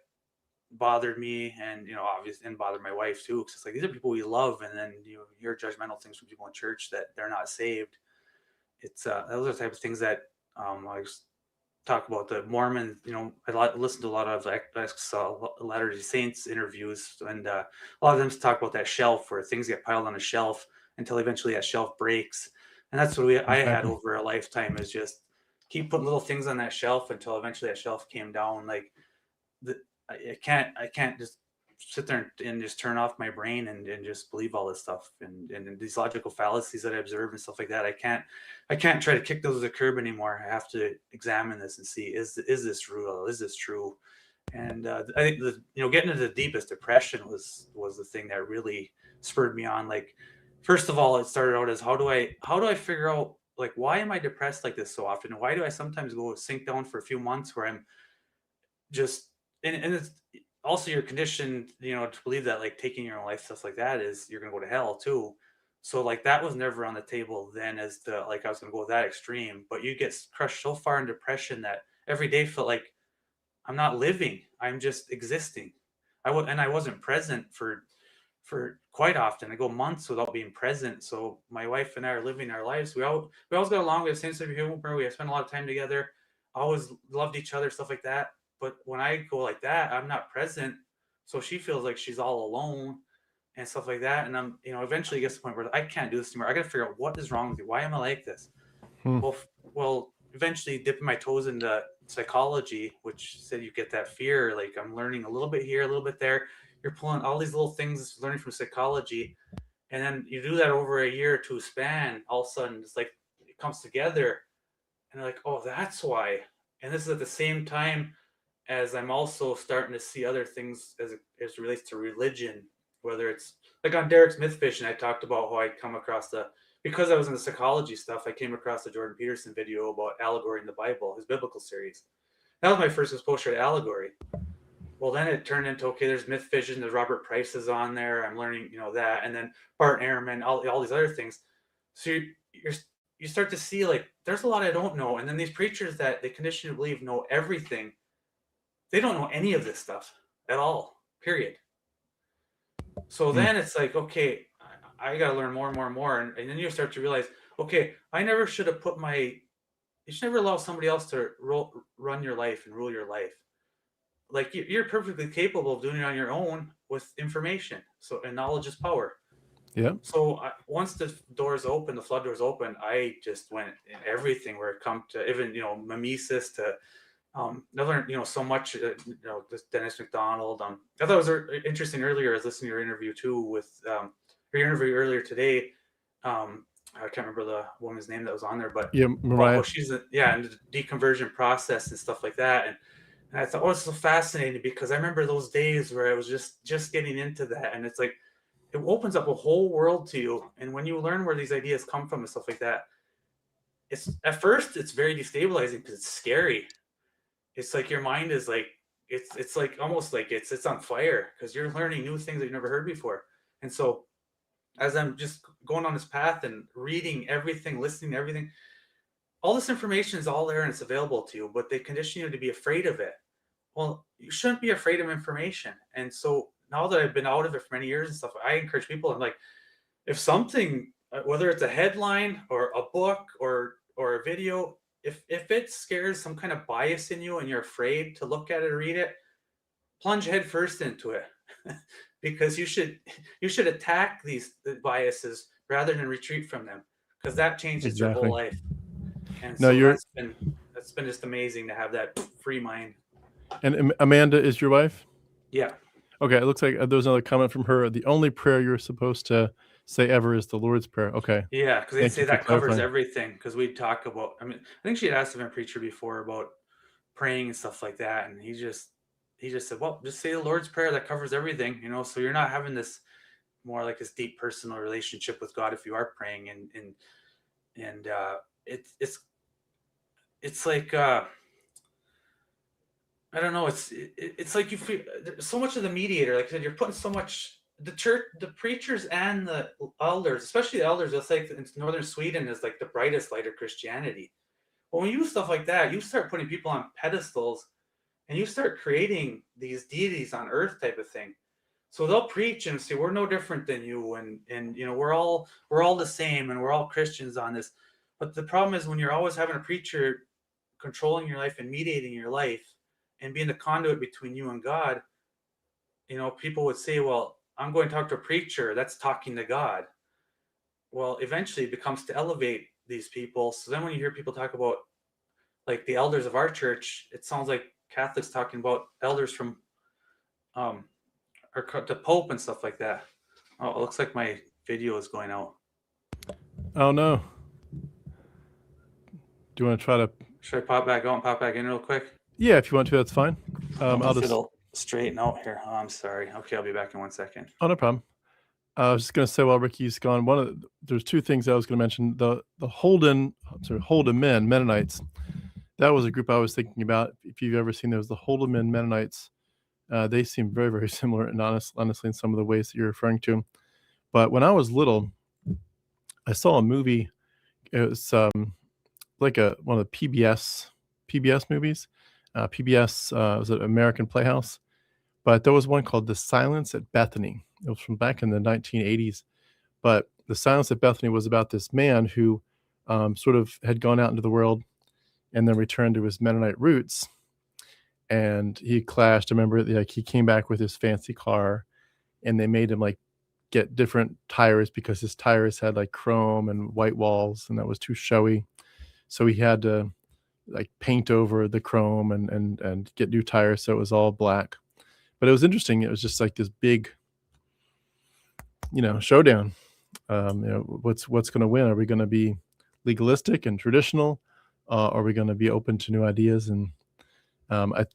bothered me, and obviously, and bothered my wife too, because it's like these are people we love, and then you hear judgmental things from people in church that they're not saved. It's those are the type of things that I talk about the Mormon. I listen to a lot of Latter-day Saints interviews, and a lot of them talk about that shelf where things get piled on a shelf until eventually that shelf breaks. And that's what I had Exactly. over a lifetime, is just keep putting little things on that shelf until eventually that shelf came down. Like I can't just sit there and just turn off my brain and just believe all this stuff, and these logical fallacies that I observe and stuff like that. I can't try to kick those to the curb anymore. I have to examine this and see, is this real? Is this true? And I think getting into the deepest depression was the thing that really spurred me on. Like first of all, it started out as how do I figure out, like, why am I depressed like this so often? Why do I sometimes go sink down for a few months where I'm just, and it's also you're conditioned, to believe that like taking your own life, stuff like that, is you're gonna go to hell too. So like that was never on the table then, as to like I was gonna go that extreme. But you get crushed so far in depression that every day felt like I'm not living. I'm just existing. And I wasn't present for quite often. I go months without being present. So my wife and I are living our lives. We always got along. We have the same sense of humor. We have spent a lot of time together. Always loved each other, stuff like that. But when I go like that, I'm not present. So she feels like she's all alone and stuff like that. And I'm, eventually it gets to the point where I can't do this anymore. I got to figure out what is wrong with you. Why am I like this? Hmm. Well, eventually dipping my toes into psychology, which said you get that fear. Like I'm learning a little bit here, a little bit there. You're pulling all these little things, learning from psychology, and then you do that over a year or two span. All of a sudden, it's like it comes together, and you're like, oh, that's why. And this is at the same time as I'm also starting to see other things as it relates to religion, whether it's like on Derek's Myth Vision, I talked about how I come across because I was in the psychology stuff, I came across the Jordan Peterson video about allegory in the Bible, his biblical series. That was my first exposure to allegory. Well, then it turned into, okay, there's Myth Vision, there's Robert Price is on there. I'm learning, that, and then Bart Ehrman, all these other things. So you start to see like there's a lot I don't know, and then these preachers that they condition to believe know everything, they don't know any of this stuff at all. Period. So then it's like, okay, I got to learn more and more and more, and then you start to realize, okay, I never should have you should never allow somebody else to run your life and rule your life. Like you're perfectly capable of doing it on your own with information. So, and knowledge is power. Yeah. So once the doors open, the flood doors open, I just went in everything where it come to even, mimesis to, I learned, so much, this Dennis McDonald. I thought it was interesting earlier. I was listening to your interview too with, your interview earlier today. I can't remember the woman's name that was on there, but Yeah, Mariah. she's in the deconversion process and stuff like that. And I thought, oh, it's so fascinating because I remember those days where I was just getting into that, and it's like it opens up a whole world to you. And when you learn where these ideas come from and stuff like that, it's at first it's very destabilizing because it's scary. It's like your mind is like it's like almost like it's on fire because you're learning new things that you've never heard before. And so as I'm just going on this path and reading everything, listening to everything, all this information is all there and it's available to you, but they condition you to be afraid of it. Well, you shouldn't be afraid of information. And so now that I've been out of it for many years and stuff, I encourage people, I'm like, if something, whether it's a headline or a book or a video, if it scares some kind of bias in you and you're afraid to look at it or read it, plunge head first into it. Because you should attack these biases rather than retreat from them, because that changes your whole life. And no, so that's been just amazing to have that free mind. And Amanda is your wife? Yeah. Okay, it looks like there was another comment from her. The only prayer you're supposed to say ever is the Lord's Prayer. Okay. Yeah, because they say that covers everything. Because we talk about, I think she had asked him a preacher before about praying and stuff like that, and he just said, well, just say the Lord's Prayer, that covers everything, so you're not having this more like this deep personal relationship with God if you are praying, and it's like I don't know, it's like you feel so much of the mediator, like I said, you're putting so much, the church, the preachers and the elders, especially the elders, it's like in northern Sweden is like the brightest light of Christianity. Well, when you use stuff like that, you start putting people on pedestals and you start creating these deities on earth type of thing. So they'll preach and say, we're no different than you. And we're all the same. And we're all Christians on this. But the problem is when you're always having a preacher controlling your life and mediating your life and being the conduit between you and God, people would say, well, I'm going to talk to a preacher. That's talking to God. Well, eventually it becomes to elevate these people. So then when you hear people talk about like the elders of our church, it sounds like Catholics talking about elders from or the Pope and stuff like that. Oh, it looks like my video is going out. Oh no. Do you want to try to? Should I pop back out and pop back in real quick? Yeah, if you want to, that's fine. I'll just... it'll straighten out here. Oh, I'm sorry. Okay, I'll be back in 1 second. Oh, no problem. I was just going to say while Ricky's gone, there's two things I was going to mention. The Holden Men Mennonites. That was a group I was thinking about. If you've ever seen those, the Holden Men Mennonites, they seem very, very similar, and honestly, in some of the ways that you're referring to. But when I was little, I saw a movie. It was like one of the PBS movies. PBS was it American Playhouse, but there was one called The Silence at Bethany. It was from back in the 1980s. But The Silence at Bethany was about this man who sort of had gone out into the world and then returned to his Mennonite roots. And he clashed. I remember, like, he came back with his fancy car, and they made him like get different tires because his tires had like chrome and white walls, and that was too showy. So he had to like paint over the chrome and get new tires, so it was all black. But it was interesting. It was just like this big, showdown. What's going to win? Are we going to be legalistic and traditional? Are we going to be open to new ideas? And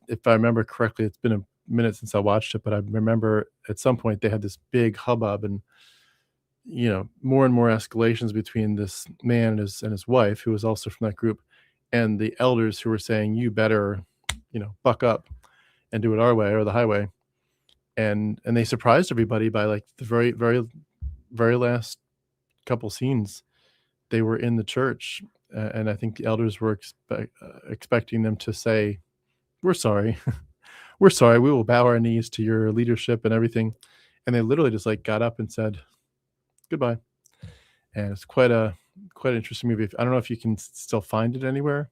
if I remember correctly, it's been a minute since I watched it, but I remember at some point they had this big hubbub and, more and more escalations between this man and his wife, who was also from that group, and the elders who were saying, you better, buck up and do it our way or the highway. And they surprised everybody by like the very, very, very last couple scenes. They were in the church, and I think the elders were expecting them to say, we're sorry. We're sorry. We will bow our knees to your leadership and everything. And they literally just like got up and said goodbye. And it's quite an interesting movie. I don't know if you can still find it anywhere,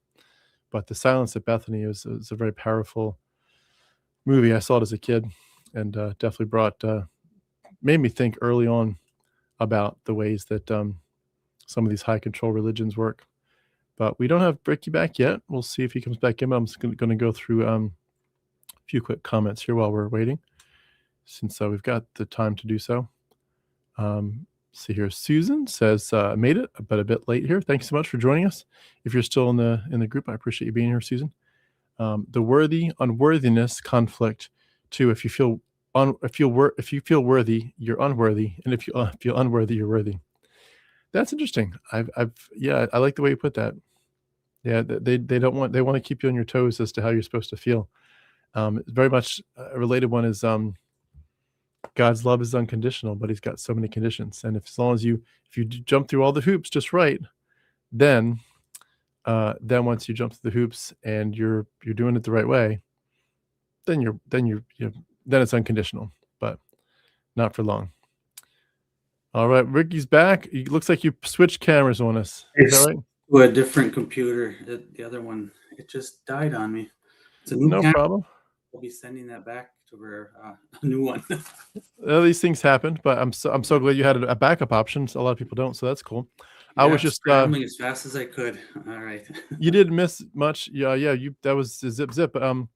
but The Silence at Bethany is a very powerful movie. I saw it as a kid, and definitely made me think early on about the ways that some of these high control religions work. But we don't have Ricky back yet. We'll see if he comes back in. I'm just going to go through a few quick comments here while we're waiting, since we've got the time to do so. See here, Susan says, made it, but a bit late here. Thanks so much for joining us. If you're still in the group, I appreciate you being here, Susan. The worthy unworthiness conflict too. If you feel worthy, you're unworthy, and if you feel unworthy, you're worthy. That's interesting. I like the way you put that. Yeah, they want to keep you on your toes as to how you're supposed to feel. Very much a related one is God's love is unconditional, but He's got so many conditions, and as long as if you jump through all the hoops just right, then once you jump through the hoops and you're doing it the right way, then it's unconditional, but not for long. All right, Ricky's back. It looks like you switched cameras on us. Is that right? To a different computer. The other one, it just died on me. It's a new No camera. problem. I'll be sending that back to her, a new one. These things happen, but I'm so glad you had a backup option. A lot of people don't, so that's cool. Yeah, I was just scrambling as fast as I could. All right. You didn't miss much. Yeah. That was zip. But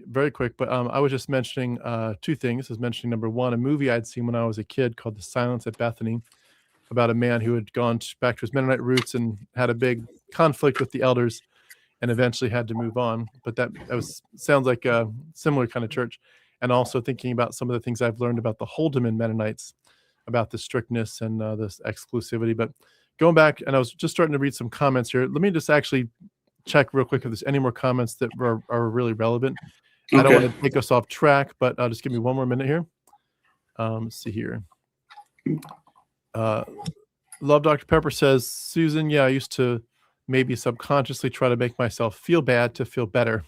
very quick. But I was just mentioning two things. I was mentioning number one, a movie I'd seen when I was a kid called The Silence at Bethany, about a man who had gone back to his Mennonite roots and had a big conflict with the elders, and eventually had to move on. But that sounds like a similar kind of church. And also thinking about some of the things I've learned about the Holdeman Mennonites, about the strictness and this exclusivity. But going back, and I was just starting to read some comments here. Let me just actually check real quick if there's any more comments that are really relevant. Okay. I don't want to take us off track, but just give me one more minute here. Let's see here. Love Dr. Pepper says, Susan, yeah, I used to maybe subconsciously try to make myself feel bad to feel better.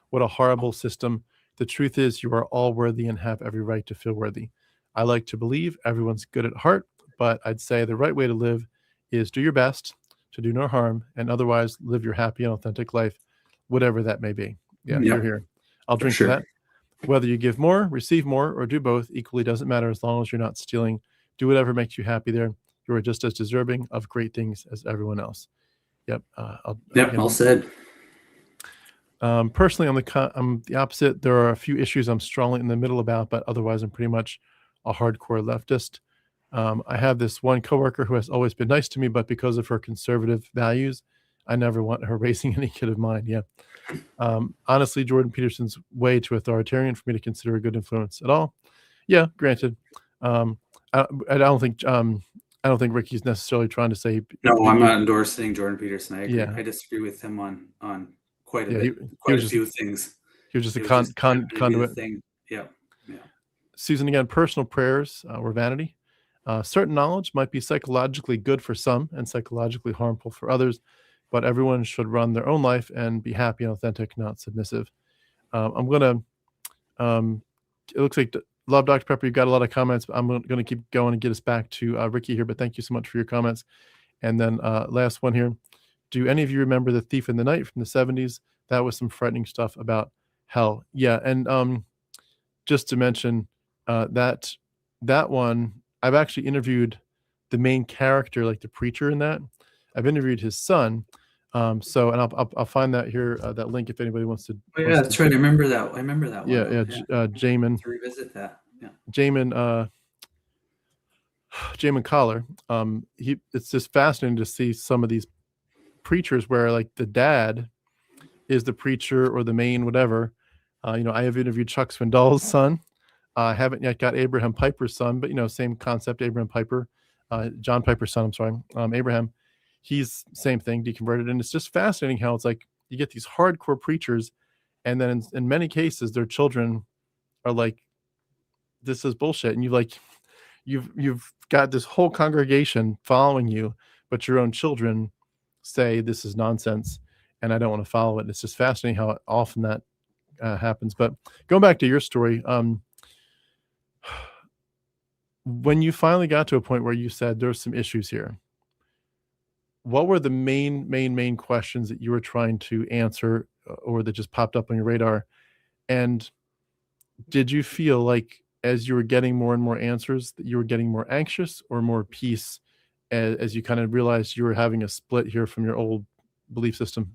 What a horrible system. The truth is you are all worthy and have every right to feel worthy. I like to believe everyone's good at heart, but I'd say the right way to live is do your best to do no harm, and otherwise live your happy and authentic life, whatever that may be. Yeah, you're here. I'll drink to that. Whether you give more, receive more, or do both, equally doesn't matter as long as you're not stealing. Do whatever makes you happy there. You are just as deserving of great things as everyone else. Yep. All said. Personally, I'm the opposite. There are a few issues I'm strongly in the middle about, but otherwise I'm pretty much a hardcore leftist. I have this one coworker who has always been nice to me, but because of her conservative values, I never want her raising any kid of mine. Yeah. Honestly, Jordan Peterson's way too authoritarian for me to consider a good influence at all. Yeah, granted. I I don't think Ricky's necessarily trying to say. No, I'm not endorsing Jordan Peterson. I agree. Yeah. I disagree with him on quite a Yeah, bit, quite a few things. He was just It a was just happened to be the conduit. thing. Yeah. Susan, again, personal prayers were vanity. Certain knowledge might be psychologically good for some and psychologically harmful for others, but everyone should run their own life and be happy and authentic, not submissive. I'm going to, it looks like Love Dr. Pepper, you've got a lot of comments. I'm going to keep going and get us back to Ricky here, but thank you so much for your comments. And then last one here. Do any of you remember The Thief in the Night from the 70s? That was some frightening stuff about hell. Yeah, and just to mention that one, I've actually interviewed the main character, like the preacher in that. I've interviewed his son. So, and I'll find that here, that link if anybody wants to. Oh, yeah, that's right. I remember that one. Yeah, Jamin. To revisit that. Yeah. Jamin Collar. It's just fascinating to see some of these preachers where like the dad is the preacher or the main whatever. I have interviewed Chuck Swindoll's son. I haven't yet got Abraham Piper's son, but same concept. Abraham Piper, John Piper's son. I'm sorry, Abraham. He's same thing, deconverted, and it's just fascinating how it's like you get these hardcore preachers, and then in many cases their children are like, "This is bullshit," and you've got this whole congregation following you, but your own children say this is nonsense, and I don't want to follow it. It's just fascinating how often that happens. But going back to your story, when you finally got to a point where you said there's some issues here, what were the main questions that you were trying to answer or that just popped up on your radar? And did you feel like as you were getting more and more answers that you were getting more anxious or more peace as you kind of realized you were having a split here from your old belief system?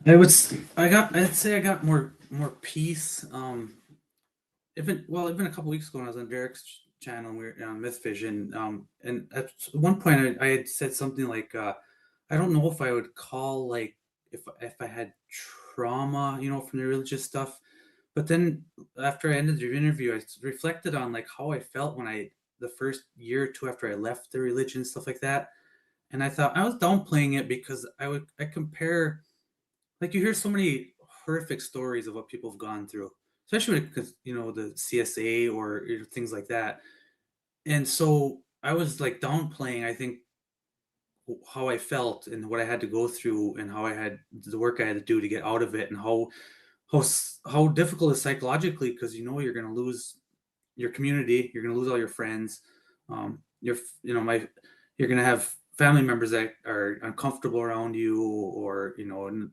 I'd say I got more peace. Even a couple weeks ago when I was on Derek's channel, we were on Myth Vision, and at one point I had said something like, I don't know if I would call like if I had trauma, from the religious stuff, but then after I ended the interview, I reflected on like how I felt when the first year or two after I left the religion, stuff like that, and I thought I was downplaying it because I compare, like you hear so many horrific stories of what people have gone through, especially because the CSA or things like that. And so I was like downplaying, I think, how I felt and what I had to go through and how I had the work I had to do to get out of it, and how difficult it is psychologically, because you're going to lose your community, you're going to lose all your friends, you're going to have family members that are uncomfortable around you, or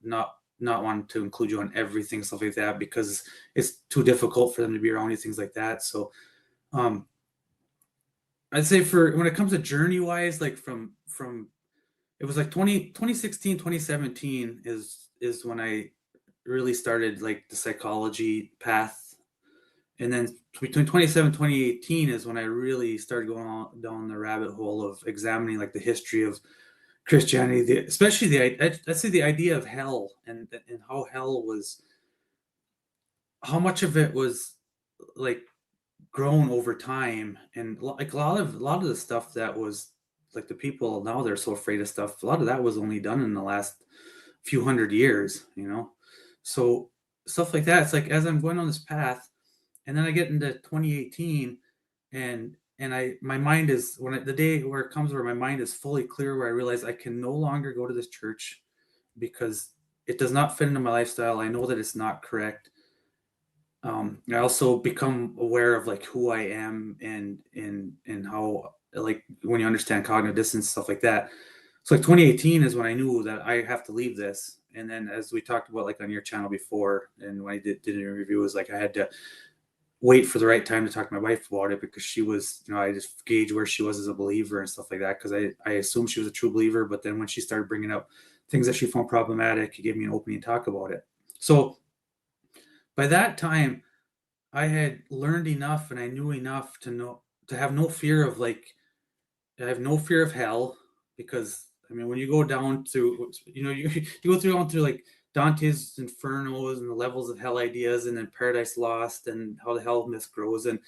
not want to include you on everything, stuff like that, because it's too difficult for them to be around you, things like that. So I'd say for when it comes to journey wise, like from it was like 2016, 2017 is when I really started like the psychology path. And then between 2017 2018 is when I really started going down the rabbit hole of examining like the history of Christianity, especially I'd say the idea of hell, and how hell was, how much of it was like grown over time, and like a lot of the stuff that was like the people now they're so afraid of stuff, a lot of that was only done in the last few hundred years, so stuff like that. It's like as I'm going on this path, and then I get into 2018, and my mind is the day where it comes where my mind is fully clear, where I realize I can no longer go to this church because it does not fit into my lifestyle. I know that it's not correct. I also become aware of like who I am and how, like when you understand cognitive dissonance, stuff like that. So like 2018 is when I knew that I have to leave this. And then as we talked about like on your channel before, and when I did an interview, it was like I had to wait for the right time to talk to my wife about it, because she was, I just gauge where she was as a believer and stuff like that, because I assumed she was a true believer. But then when she started bringing up things that she found problematic, it gave me an opening to talk about it. So by that time, I had learned enough and I knew enough to have no fear of I have no fear of hell, because I mean, when you go down to, you go through like Dante's Infernos and the levels of hell ideas, and then Paradise Lost and how the hell myth grows. And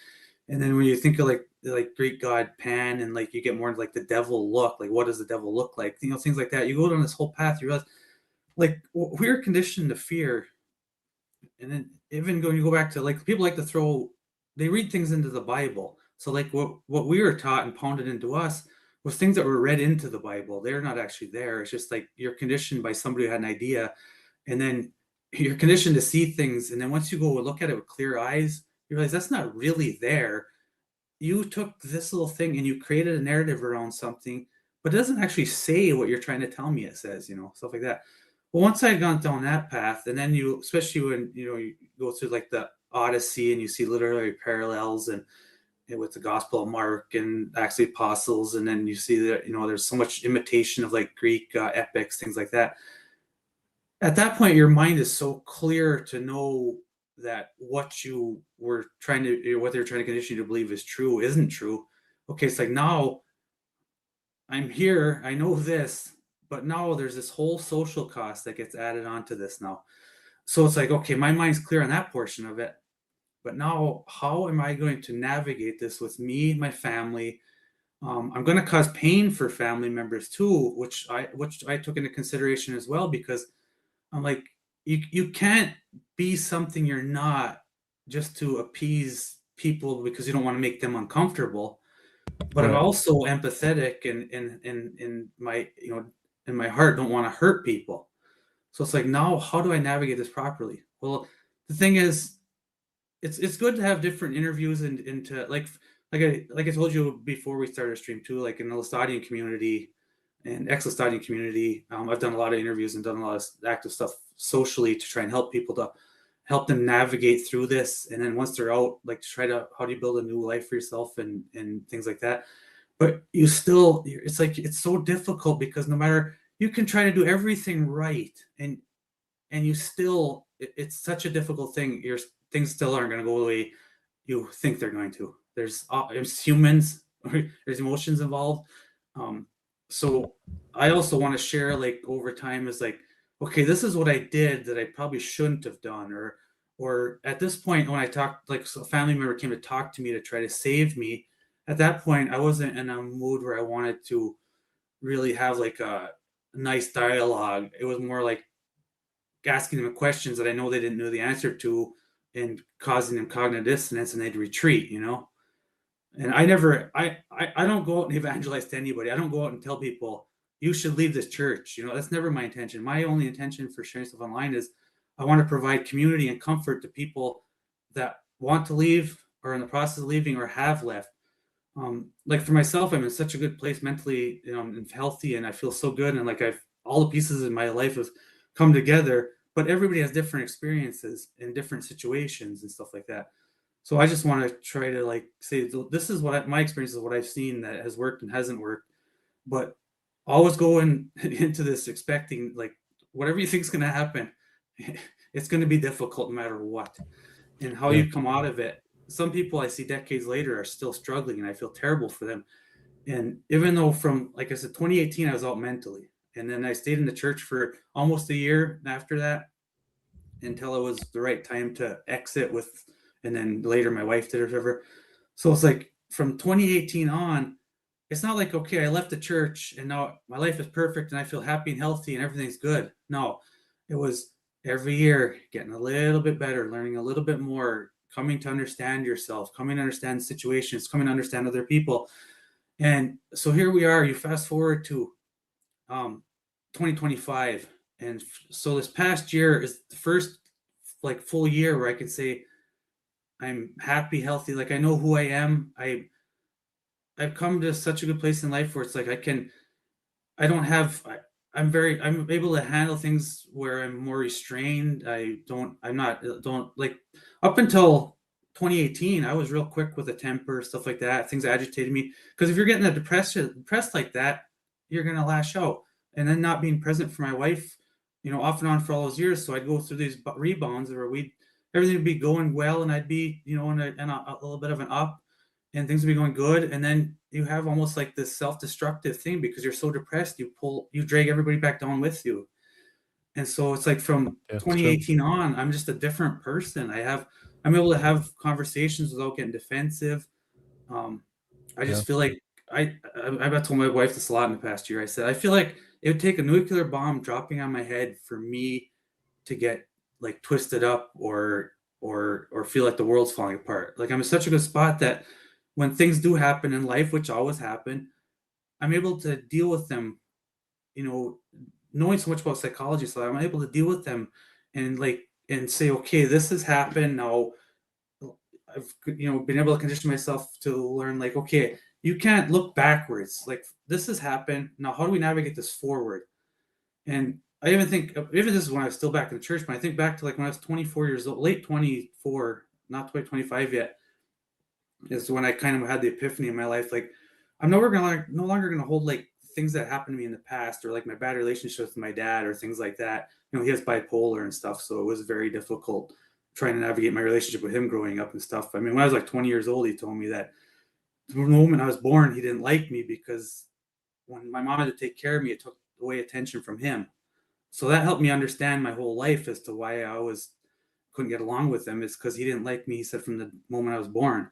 And then when you think of like Greek god Pan, and like you get more into like the devil look, like what does the devil look like? You know, things like that. You go down this whole path, you realize like we're conditioned to fear. And then even when you go back to like people like to throw, they read things into the Bible. So like what we were taught and pounded into us was things that were read into the Bible. They're not actually there. It's just like you're conditioned by somebody who had an idea, and then you're conditioned to see things. And then once you go look at it with clear eyes, you realize that's not really there. You took this little thing and you created a narrative around something, but it doesn't actually say what you're trying to tell me it says, you know, stuff like that. Well, once I had gone down that path, and then you, especially when you go through like the Odyssey and you see literary parallels and with the Gospel of Mark and Acts of the Apostles, and then you see that there's so much imitation of like Greek epics, things like that. At that point, your mind is so clear to know that what you were trying to, what they're trying to condition you to believe is true isn't true. Okay, it's like now I'm here, I know this, but now there's this whole social cost that gets added onto this now. So it's like, okay, my mind's clear on that portion of it. But now, how am I going to navigate this with me, my family? I'm going to cause pain for family members too, which I took into consideration as well, because I'm like, you can't be something you're not just to appease people because you don't want to make them uncomfortable. But I'm Right. also empathetic and in my in my heart don't want to hurt people. So it's like, now how do I navigate this properly? Well, the thing is, it's good to have different interviews and into like I told you before we started stream too, like in the Laestadian community and ex-Laestadian community. I've done a lot of interviews and done a lot of active stuff socially to try and help people to help them navigate through this. And then once they're out, like to try to, how do you build a new life for yourself and things like that. But you still, it's like, it's so difficult because no matter, you can try to do everything right. And you still, it's such a difficult thing. Things still aren't going to go the way you think they're going to. There's humans, there's emotions involved. So I also want to share, like, over time, is like, okay, this is what I did that I probably shouldn't have done, or at this point when I talked, like, so a family member came to talk to me to try to save me. At that point, I wasn't in a mood where I wanted to really have like a nice dialogue. It was more like asking them questions that I know they didn't know the answer to, and causing them cognitive dissonance, and they'd retreat, And I don't go out and evangelize to anybody. I don't go out and tell people you should leave this church. That's never my intention. My only intention for sharing stuff online is I want to provide community and comfort to people that want to leave or in the process of leaving or have left. Like for myself, I'm in such a good place mentally, and healthy, and I feel so good, and like all the pieces in my life have come together. But everybody has different experiences in different situations and stuff like that. So I just want to try to like say, this is what my experience is, what I've seen that has worked and hasn't worked. But always going into this expecting like whatever you think is going to happen, it's going to be difficult no matter what. And how Yeah. you come out of it. Some people I see decades later are still struggling, and I feel terrible for them. And even though from, like I said, 2018, I was out mentally. And then I stayed in the church for almost a year after that, until it was the right time to exit and then later my wife did or whatever. So it's like from 2018 on, it's not like, okay, I left the church and now my life is perfect and I feel happy and healthy and everything's good. No, it was every year getting a little bit better, learning a little bit more, coming to understand yourself, coming to understand situations, coming to understand other people. And so here we are, you fast forward to 2025. And so this past year is the first like full year where I can say I'm happy, healthy. Like I know who I am. I've come to such a good place in life where it's like I'm able to handle things where I'm more restrained. I'm not, don't like, up until 2018, I was real quick with a temper, stuff like that. Things agitated me. Because if you're getting depressed like that, you're going to lash out. And then not being present for my wife, off and on for all those years. So I'd go through these rebounds where everything would be going well, and I'd be, in a little bit of an up, and things would be going good. And then you have almost like this self-destructive thing because you're so depressed, you drag everybody back down with you. And so it's like from Yeah, it's true. 2018 on, I'm just a different person. I'm able to have conversations without getting defensive. I Yeah. just feel like I've told my wife this a lot in the past year. I said I feel like it would take a nuclear bomb dropping on my head for me to get like twisted up or feel like the world's falling apart. Like I'm in such a good spot that when things do happen in life, which always happen, I'm able to deal with them, you know, knowing so much about psychology, so I'm able to deal with them and and say, okay, this has happened. Now I've been able to condition myself to learn like, okay, you can't look backwards. Like this has happened. Now how do we navigate this forward? And I even think even this is when I was still back in the church, but I think back to like when I was 24 years old, late 24, not quite 25 yet, is when I kind of had the epiphany in my life. Like I'm no longer gonna hold like things that happened to me in the past or like my bad relationship with my dad or things like that. He has bipolar and stuff, so it was very difficult trying to navigate my relationship with him growing up and stuff. I mean, when I was like 20 years old, he told me that the moment I was born, he didn't like me because when my mom had to take care of me, it took away attention from him. So that helped me understand my whole life as to why I always couldn't get along with him. Is because he didn't like me. He said from the moment I was born,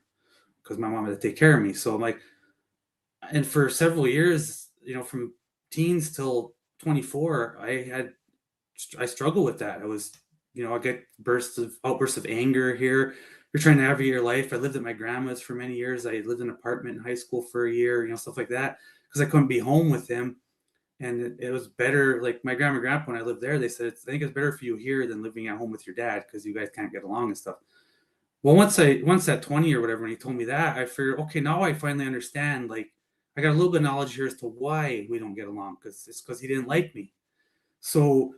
because my mom had to take care of me. So I'm like, and for several years, from teens till 24, I struggle with that. I was, I get outbursts of anger here. You're trying to navigate your life. I lived at my grandma's for many years. I lived in an apartment in high school for a year, stuff like that, because I couldn't be home with him. And it was better. Like my grandma and grandpa, when I lived there, they said, I think it's better for you here than living at home with your dad because you guys can't get along and stuff. Well, once at 20 or whatever, when he told me that, I figured, okay, now I finally understand. Like, I got a little bit of knowledge here as to why we don't get along, because it's because he didn't like me. So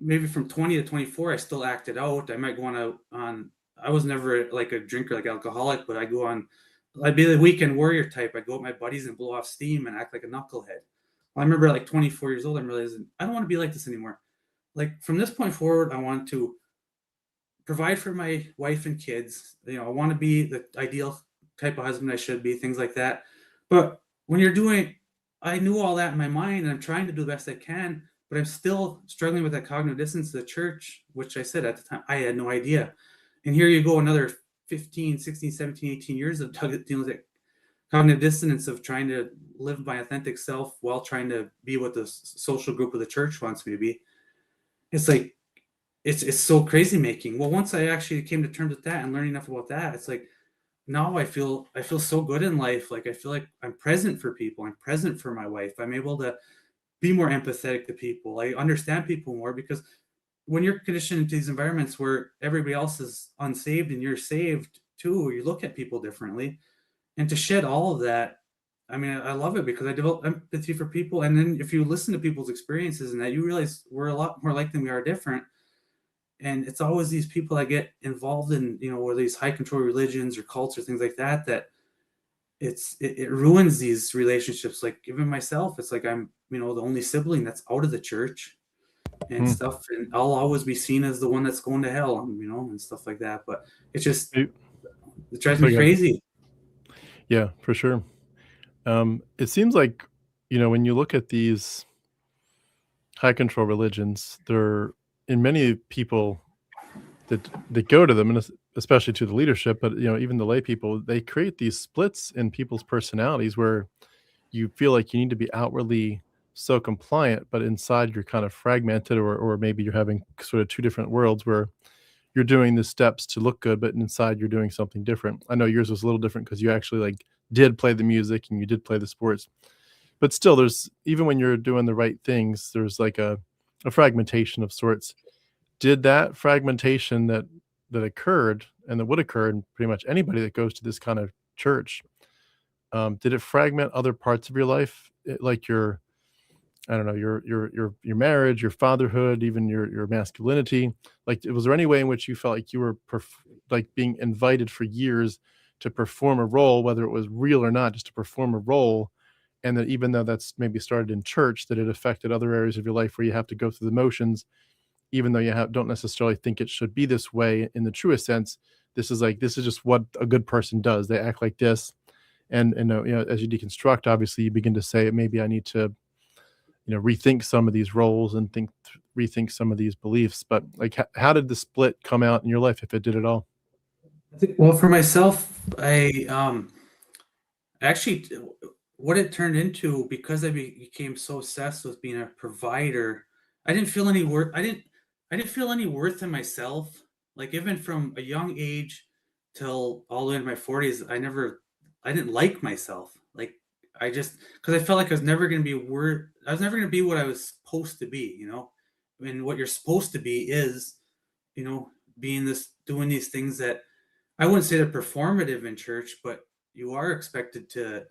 maybe from 20 to 24, I still acted out. I might go on. I was never like a drinker, like alcoholic, but I'd be the weekend warrior type. I'd go with my buddies and blow off steam and act like a knucklehead. I remember at like 24 years old, I'm realizing I don't want to be like this anymore. Like from this point forward, I want to provide for my wife and kids. I want to be the ideal type of husband I should be, things like that. But when I knew all that in my mind and I'm trying to do the best I can, but I'm still struggling with that cognitive dissonance of the church, which I said at the time, I had no idea. And here you go, another 15, 16, 17, 18 years of dealing with it. Cognitive dissonance of trying to live my authentic self while trying to be what the social group of the church wants me to be. It's like, it's so crazy making. Well, once I actually came to terms with that and learning enough about that, it's like now I feel so good in life. Like I feel like I'm present for people. I'm present for my wife. I'm able to be more empathetic to people. I understand people more because when you're conditioned into these environments where everybody else is unsaved and you're saved too, you look at people differently. And to shed all of that, I mean, I love it because I develop empathy for people. And then if you listen to people's experiences and that, you realize we're a lot more alike than we are different. And it's always these people that get involved in, or these high control religions or cults or things like that, that it ruins these relationships. Like even myself, it's like I'm, the only sibling that's out of the church and stuff. And I'll always be seen as the one that's going to hell, and stuff like that. But it's just, it drives me crazy. Yeah, for sure. It seems like, when you look at these high control religions, they're in many people that go to them, and especially to the leadership, but even the lay people, they create these splits in people's personalities where you feel like you need to be outwardly so compliant, but inside you're kind of fragmented, or maybe you're having sort of two different worlds where you're doing the steps to look good, but inside you're doing something different. I know yours was a little different because you actually like did play the music and you did play the sports, but still, there's even when you're doing the right things, there's like a fragmentation of sorts. Did that fragmentation that occurred and that would occur in pretty much anybody that goes to this kind of church, did it fragment other parts of your life, like your, I don't know, your marriage, your fatherhood, even your masculinity? Like, was there any way in which you felt like you were like being invited for years to perform a role, whether it was real or not, just to perform a role, and that even though that's maybe started in church, that it affected other areas of your life where you have to go through the motions, even though you don't necessarily think it should be this way in the truest sense? This is just what a good person does. They act like this, and as you deconstruct, obviously you begin to say, maybe I need to rethink some of these roles and rethink some of these beliefs. But like, how did the split come out in your life, if it did at all? Well, for myself, actually, what it turned into, because I became so obsessed with being a provider, I didn't feel any worth. I didn't feel any worth in myself. Like even from a young age till all the way into my 40s, I didn't like myself. Like I just, because I felt like I was never going to be worth. I was never going to be what I was supposed to be. And what you're supposed to be is, being doing these things that I wouldn't say they're performative in church, but you are expected to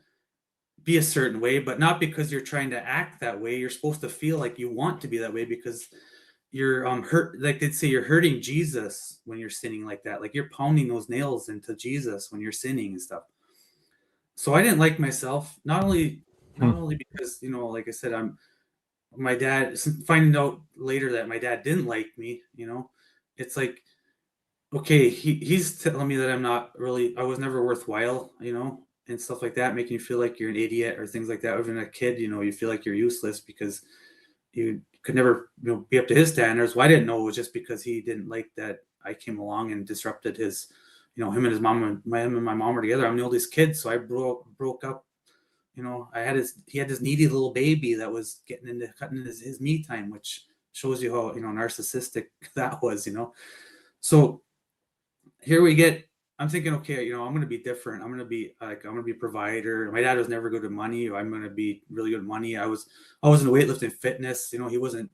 be a certain way, but not because you're trying to act that way. You're supposed to feel like you want to be that way because you're hurt. Like they'd say, you're hurting Jesus when you're sinning like that. Like you're pounding those nails into Jesus when you're sinning and stuff. So I didn't like myself, not only Hmm. because, like I said, my dad, finding out later that my dad didn't like me. It's like, okay, he's telling me that I was never worthwhile, and stuff like that, making you feel like you're an idiot or things like that. Even a kid, you feel like you're useless because you could never, be up to his standards. Well, I didn't know it was just because he didn't like that I came along and disrupted his, him and his mom and my mom were together. I'm the oldest kid, so I broke up. He had this needy little baby that was getting into cutting his me time, which shows you how, narcissistic that was. So here we get, I'm thinking, okay, I'm going to be different. I'm going to be a provider. My dad was never good at money. I'm going to be really good at money. I was in weightlifting, fitness. He wasn't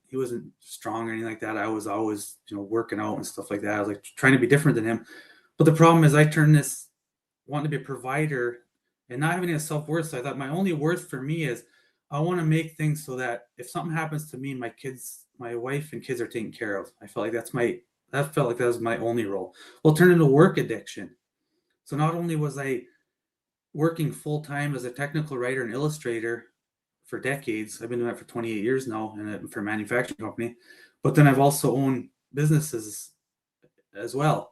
strong or anything like that. I was always, working out and stuff like that. I was like trying to be different than him. But the problem is I turned this wanting to be a provider and not having a self-worth. So I thought my only worth for me is I want to make things so that if something happens to me, my wife and kids are taken care of. I felt like that felt like that was my only role. Well, it turned into work addiction. So not only was I working full time as a technical writer and illustrator for decades, I've been doing that for 28 years now, and for a manufacturing company, but then I've also owned businesses as well.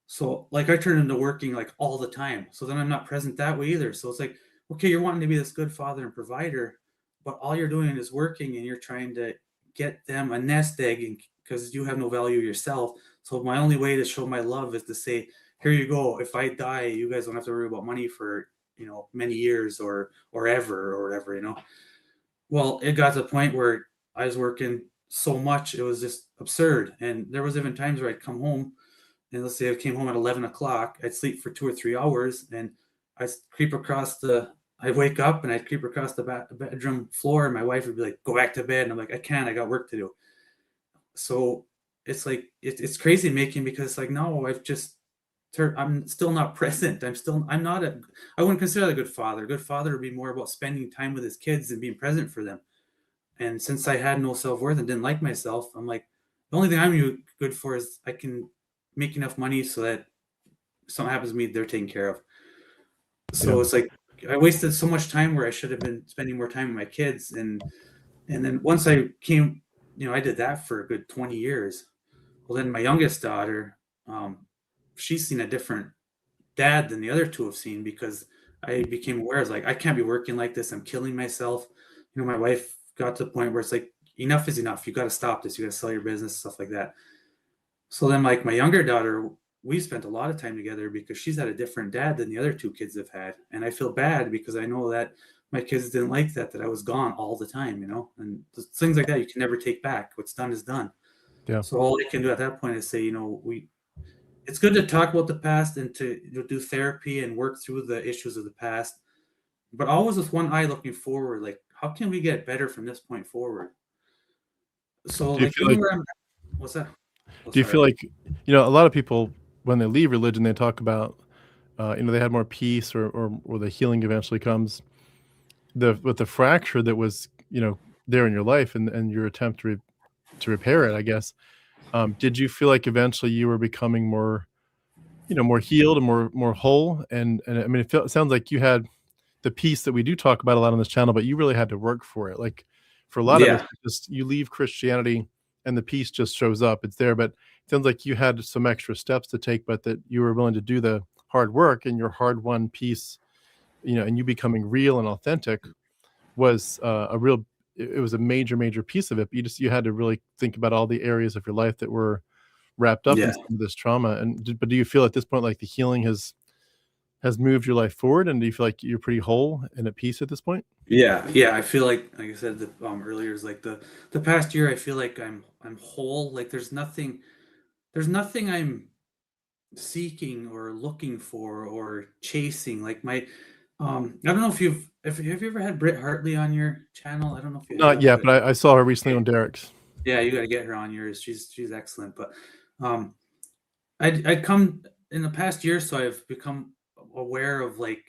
So like I turned into working like all the time. So then I'm not present that way either. So it's like, okay, you're wanting to be this good father and provider, but all you're doing is working and you're trying to get them a nest egg because you have no value yourself. So my only way to show my love is to say, here you go. If I die, you guys don't have to worry about money for, many years or ever or whatever. Well, it got to the point where I was working so much, it was just absurd. And there was even times where I'd come home and let's say I came home at 11 o'clock, I'd sleep for 2 or 3 hours and I'd wake up and I'd creep across the bedroom floor and my wife would be like, go back to bed. And I'm like, I can't, I got work to do. So it's like, it's crazy making, because it's like, no, I'm still not present. I wouldn't consider that a good father. A good father would be more about spending time with his kids and being present for them. And since I had no self-worth and didn't like myself, I'm like, the only thing I'm good for is I can make enough money so that something happens to me, they're taken care of. So It's like I wasted so much time where I should have been spending more time with my kids. And then once I came, I did that for a good 20 years. Well, then my youngest daughter, she's seen a different dad than the other two have seen, because I became aware. I was like, I can't be working like this. I'm killing myself. My wife got to the point where it's like, enough is enough. You got to stop this. You got to sell your business, stuff like that. So then, like my younger daughter, we spent a lot of time together because she's had a different dad than the other two kids have had. And I feel bad because I know that my kids didn't like that I was gone all the time, and things like that you can never take back. What's done is done. Yeah. So all I can do at that point is say, it's good to talk about the past and to do therapy and work through the issues of the past, but always with one eye looking forward. Like, how can we get better from this point forward? So Do you like feel even like where I'm, what's that? Oh, do you feel sorry. like a lot of people when they leave religion they talk about they had more peace or the healing eventually comes with the fracture that was there in your life and your attempt to repair it, I guess. Did you feel like eventually you were becoming more more healed and more whole? And I mean, it sounds like you had the peace that we do talk about a lot on this channel, but you really had to work for it. Like for a lot of us, Yeah. just you leave Christianity and the peace just shows up. It's there, but it sounds like you had some extra steps to take, but that you were willing to do the hard work, and your hard-won peace, and you becoming real and authentic was it was a major piece of it. But you had to really think about all the areas of your life that were wrapped up in Yeah. some of this trauma. But do you feel at this point like the healing has has moved your life forward, and do you feel like you're pretty whole and at peace at this point? Yeah, I feel like I said earlier, is like the past year. I feel like I'm whole. Like there's nothing I'm seeking or looking for or chasing. Like my, I don't know if have you ever had Britt Hartley on your channel? I don't know if you Not have, yet, but but I saw her recently on Derek's. yeah, you got to get her on yours. She's excellent. But I'd come in the past year, so I've become aware of like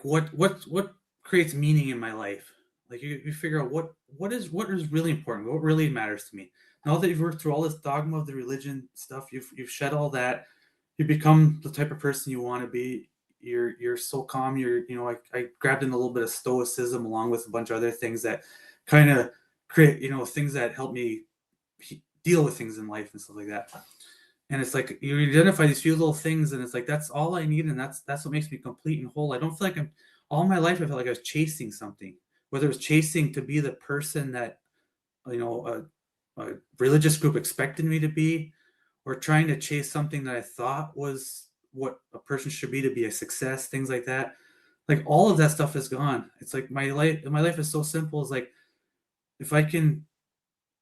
what creates meaning in my life. Like you figure out what is really important, what really matters to me. Now that you've worked through all this dogma of the religion stuff, you've shed all that, you become the type of person you want to be. You're so calm. I grabbed in a little bit of stoicism along with a bunch of other things that kind of create things that help me deal with things in life and stuff like that. And it's like you identify these few little things, and it's like that's all I need, and that's what makes me complete and whole. I don't feel like I'm all my life. I felt like I was chasing something, whether it was chasing to be the person that a religious group expected me to be, or trying to chase something that I thought was what a person should be to be a success, things like that. Like all of that stuff is gone. It's like my life is so simple. It's like if I can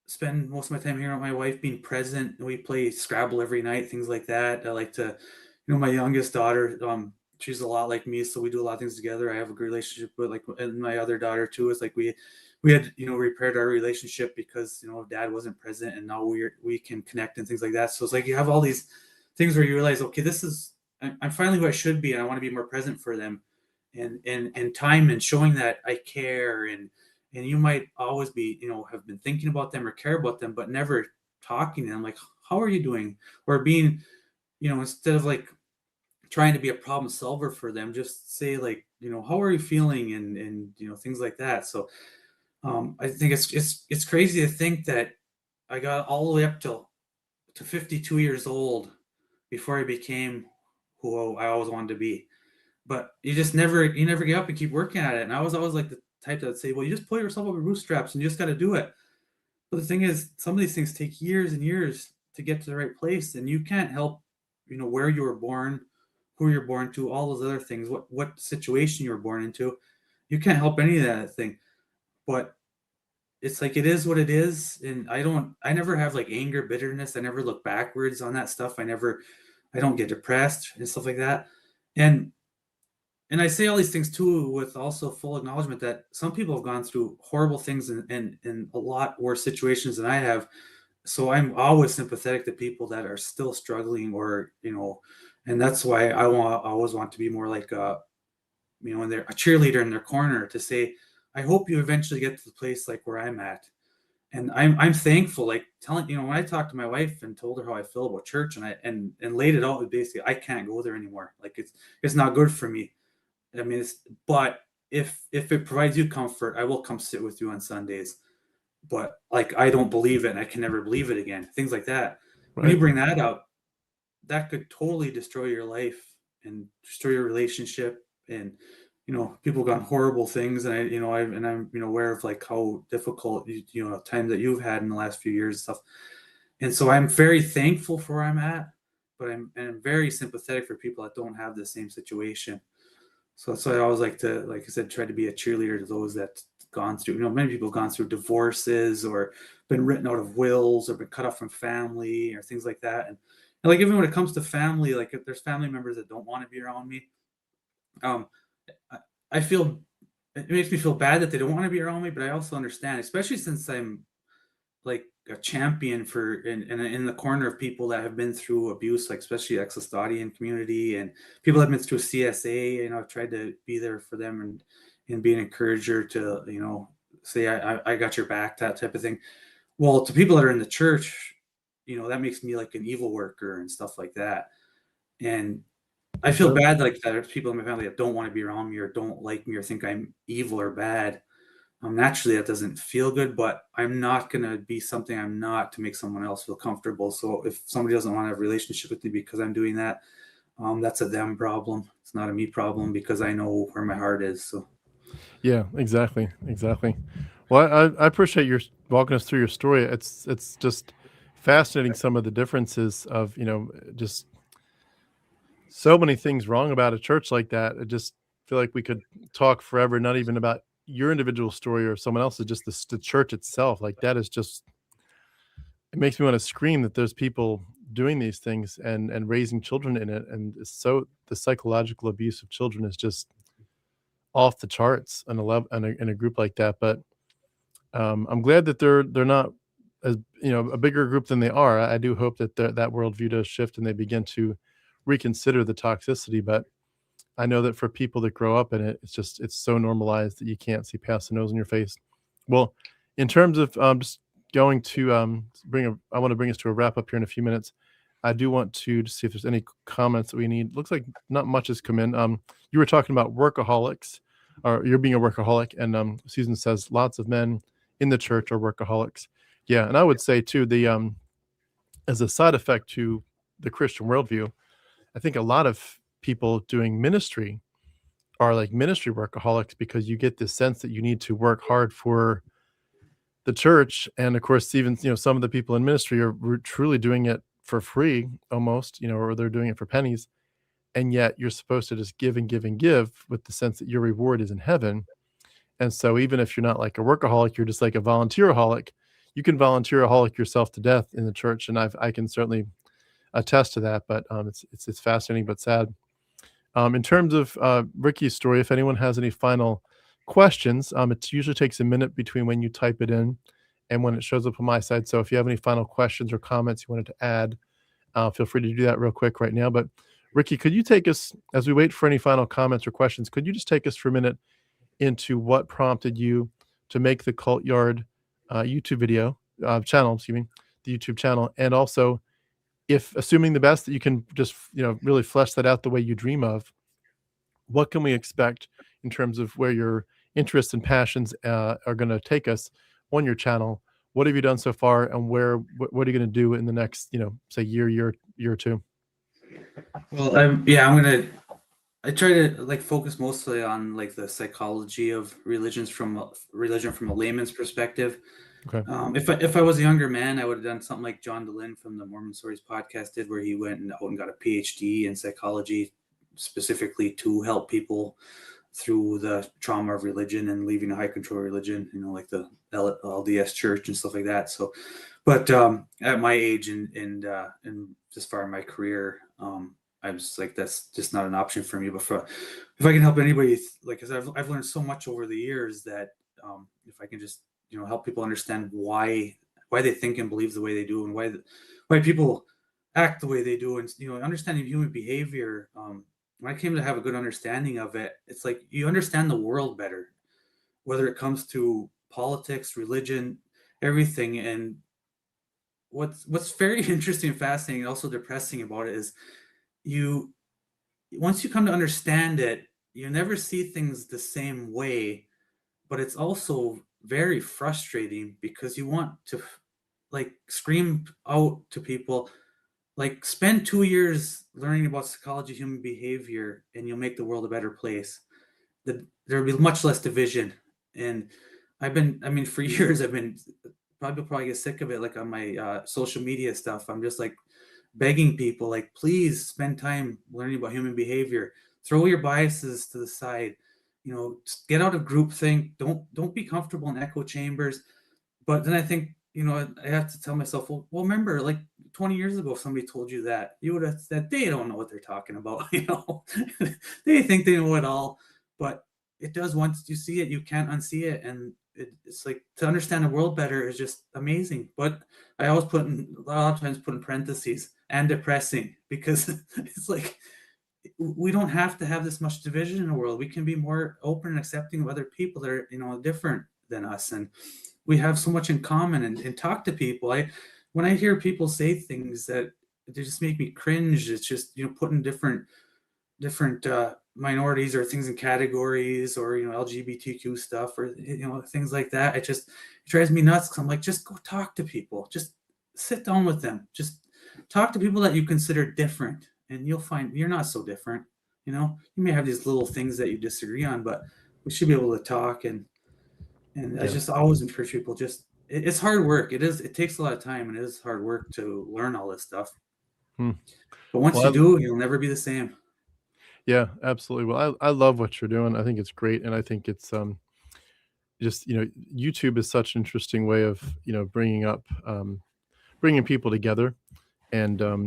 spend most of my time here with my wife, being present. We play Scrabble every night, things like that. I like to, my youngest daughter, she's a lot like me, so we do a lot of things together. I have a good relationship with and my other daughter too. It's like we had repaired our relationship because dad wasn't present, and now we can connect and things like that. So it's like you have all these things where you realize, okay, I'm finally who I should be, and I want to be more present for them, and time, and showing that I care, and you might always be, have been thinking about them or care about them, but never talking to them. Like, how are you doing? Or being, instead of like trying to be a problem solver for them, just say like, how are you feeling? And things like that. So I think it's crazy to think that I got all the way up to 52 years old before I became who I always wanted to be. But you never get up and keep working at it. And I was always like the type that would say, well, you just pull yourself over bootstraps and you just got to do it. But the thing is, some of these things take years and years to get to the right place, and you can't help, where you were born, who you're born to, all those other things, what situation you were born into. You can't help any of that thing. But it's like, it is what it is. And I never have like anger, bitterness. I never look backwards on that stuff. I don't get depressed and stuff like that. And I say all these things too with also full acknowledgement that some people have gone through horrible things and a lot worse situations than I have. So I'm always sympathetic to people that are still struggling, or, and that's why I always want to be more like when they're a cheerleader in their corner, to say, I hope you eventually get to the place like where I'm at. And I'm thankful, like telling, when I talked to my wife and told her how I feel about church, and laid it out, basically, I can't go there anymore. Like it's not good for me. I mean, but if it provides you comfort, I will come sit with you on Sundays. But like, I don't believe it, and I can never believe it again. Things like that. When you bring that up, that could totally destroy your life and destroy your relationship. And people have gone horrible things, and I'm aware of like how difficult time that you've had in the last few years and stuff. And so I'm very thankful for where I'm at, but I'm very sympathetic for people that don't have the same situation. So that's why I always like to, like I said, try to be a cheerleader to those that gone through, many people have gone through divorces, or been written out of wills, or been cut off from family, or things like that. And like, even when it comes to family, like if there's family members that don't want to be around me, I feel, it makes me feel bad that they don't want to be around me, but I also understand, especially since I'm like a champion for in the corner of people that have been through abuse, like especially ex-Laestadian community and people that have been through CSA. I've tried to be there for them and be an encourager to say I got your back, that type of thing. Well, to people that are in the church, that makes me like an evil worker and stuff like that. And I feel bad like that. There's people in my family that don't want to be around me, or don't like me, or think I'm evil or bad. Naturally, that doesn't feel good, but I'm not going to be something I'm not to make someone else feel comfortable. So if somebody doesn't want to have a relationship with me because I'm doing that, that's a them problem. It's not a me problem, because I know where my heart is. So Yeah, exactly. Well, I appreciate your walking us through your story. It's just fascinating, some of the differences of just so many things wrong about a church like that. I just feel like we could talk forever, not even about your individual story or someone else's, just the church itself. Like that is just, it makes me want to scream that there's people doing these things and raising children in it. And it's so the psychological abuse of children is just off the charts in a group like that. But I'm glad that they're not as a bigger group than they are. I do hope that that worldview does shift and they begin to reconsider the toxicity. But I know that for people that grow up in it, it's so normalized that you can't see past the nose in your face. Well, in terms of just going to I want to bring us to a wrap up here in a few minutes. I do want to just see if there's any comments that we need. Looks like not much has come in. You were talking about workaholics, or you're being a workaholic, and Susan says lots of men in the church are workaholics. Yeah, and I would say too, the as a side effect to the Christian worldview, I think a lot of people doing ministry are like ministry workaholics because you get this sense that you need to work hard for the church. And of course, even some of the people in ministry are truly doing it for free almost, or they're doing it for pennies. And yet you're supposed to just give and give and give with the sense that your reward is in heaven. And so even if you're not like a workaholic, you're just like a volunteeraholic. You can volunteeraholic yourself to death in the church, and I can certainly attest to that. But it's fascinating but sad. In terms of Ricky's story, if anyone has any final questions, it usually takes a minute between when you type it in and when it shows up on my side. So if you have any final questions or comments you wanted to add, feel free to do that real quick right now. But Ricky, could you take us, as we wait for any final comments or questions, could you just take us for a minute into what prompted you to make the Cultyard YouTube video channel, the YouTube channel, and also, if assuming the best that you can just really flesh that out the way you dream of, what can we expect in terms of where your interests and passions are going to take us on your channel? What have you done so far, and what are you going to do in the next say year or two? Well, I try to like focus mostly on like the psychology of religion from a layman's perspective. Okay. If I was a younger man, I would have done something like John DeLynn from the Mormon Stories podcast did, where he went out and got a PhD in psychology, specifically to help people through the trauma of religion and leaving a high control religion, like the LDS church and stuff like that. So, but at my age and as far in my career, I'm just like, that's just not an option for me. But if I can help anybody, like, because I've learned so much over the years that if I can just help people understand why they think and believe the way they do, and why people act the way they do, and understanding human behavior. When I came to have a good understanding of it, it's like you understand the world better, whether it comes to politics, religion, everything. And what's very interesting and fascinating and also depressing about it is once you come to understand it, you never see things the same way, but it's also very frustrating because you want to like scream out to people, like, spend 2 years learning about psychology, human behavior, and you'll make the world a better place. There'll be much less division. And for years, I've been probably get sick of it. Like on my social media stuff, I'm just like begging people, like, please spend time learning about human behavior. Throw your biases to the side. Get out of groupthink. Don't be comfortable in echo chambers. But then I think, I have to tell myself, well, remember, like 20 years ago, if somebody told you that, you would have said they don't know what they're talking about. They think they know it all, but it does. Once you see it, you can't unsee it. And it's like, to understand the world better is just amazing. But I always a lot of times put in parentheses, and depressing, because it's like, we don't have to have this much division in the world. We can be more open and accepting of other people that are, different than us. And we have so much in common, and talk to people. When I hear people say things that they just make me cringe, it's just, putting different minorities or things in categories, or, LGBTQ stuff, or, things like that. It drives me nuts, because I'm like, just go talk to people. Just sit down with them. Just talk to people that you consider different, and you'll find you're not so different. You may have these little things that you disagree on, but we should be able to talk. And I just always encourage people, it's hard work. It takes a lot of time, and it is hard work to learn all this stuff. But once you do, you'll never be the same. Yeah, absolutely. Well, I love what you're doing. I think it's great, and I think it's just YouTube is such an interesting way of bringing people together, and I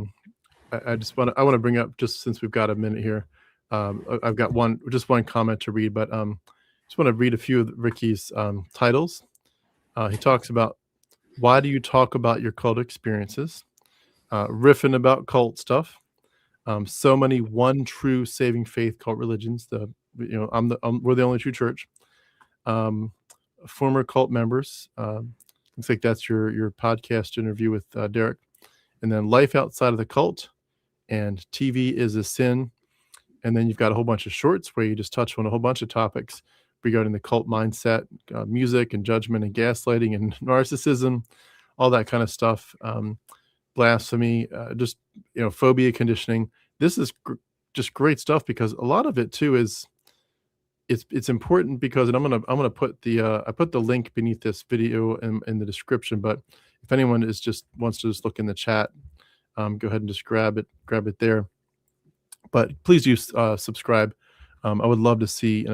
want to bring up, just since we've got a minute here. I've got one comment to read, but just want to read a few of Ricky's titles. He talks about, why do you talk about your cult experiences, riffing about cult stuff. So many one true saving faith cult religions. We're the only true church. Former cult members. Looks like that's your podcast interview with Derek. And then life outside of the cult, and TV is a sin. And then you've got a whole bunch of shorts where you just touch on a whole bunch of topics regarding the cult mindset, music and judgment and gaslighting and narcissism, all that kind of stuff. Blasphemy, phobia conditioning. This is just great stuff, because a lot of it too is it's important, because, and I'm gonna put I put the link beneath this video in the description. But if anyone wants to just look in the chat, go ahead and just grab it there. But please do subscribe. I would love to see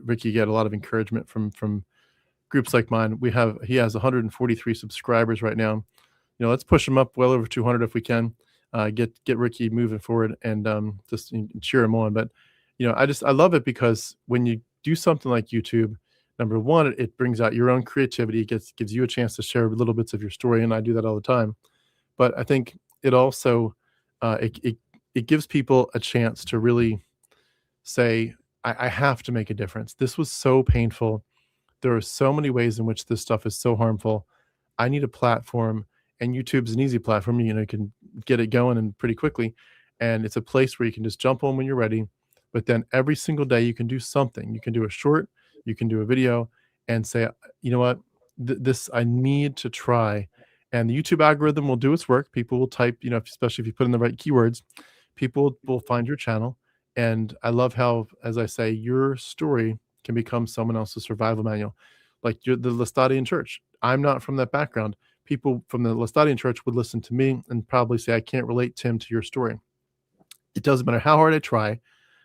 Ricky get a lot of encouragement from groups like mine. He has 143 subscribers right now. Let's push him up well over 200 if we can. Get Ricky moving forward, and just cheer him on. But I love it, because when you do something like YouTube, number one, it brings out your own creativity. It gives you a chance to share little bits of your story, and I do that all the time. But I think it also it gives people a chance to really say, I have to make a difference. This was so painful. There are so many ways in which this stuff is so harmful. I need a platform, and YouTube's an easy platform. You can get it going and pretty quickly, and it's a place where you can just jump on when you're ready. But then every single day you can do something. You can do a short, you can do a video, and say, you know what, this I need to try. And the YouTube algorithm will do its work. People will type, especially if you put in the right keywords, people will find your channel. And I love how, as I say, your story can become someone else's survival manual. Like the Laestadian church. I'm not from that background. People from the Laestadian church would listen to me and probably say, I can't relate, Tim, to your story. It doesn't matter how hard I try.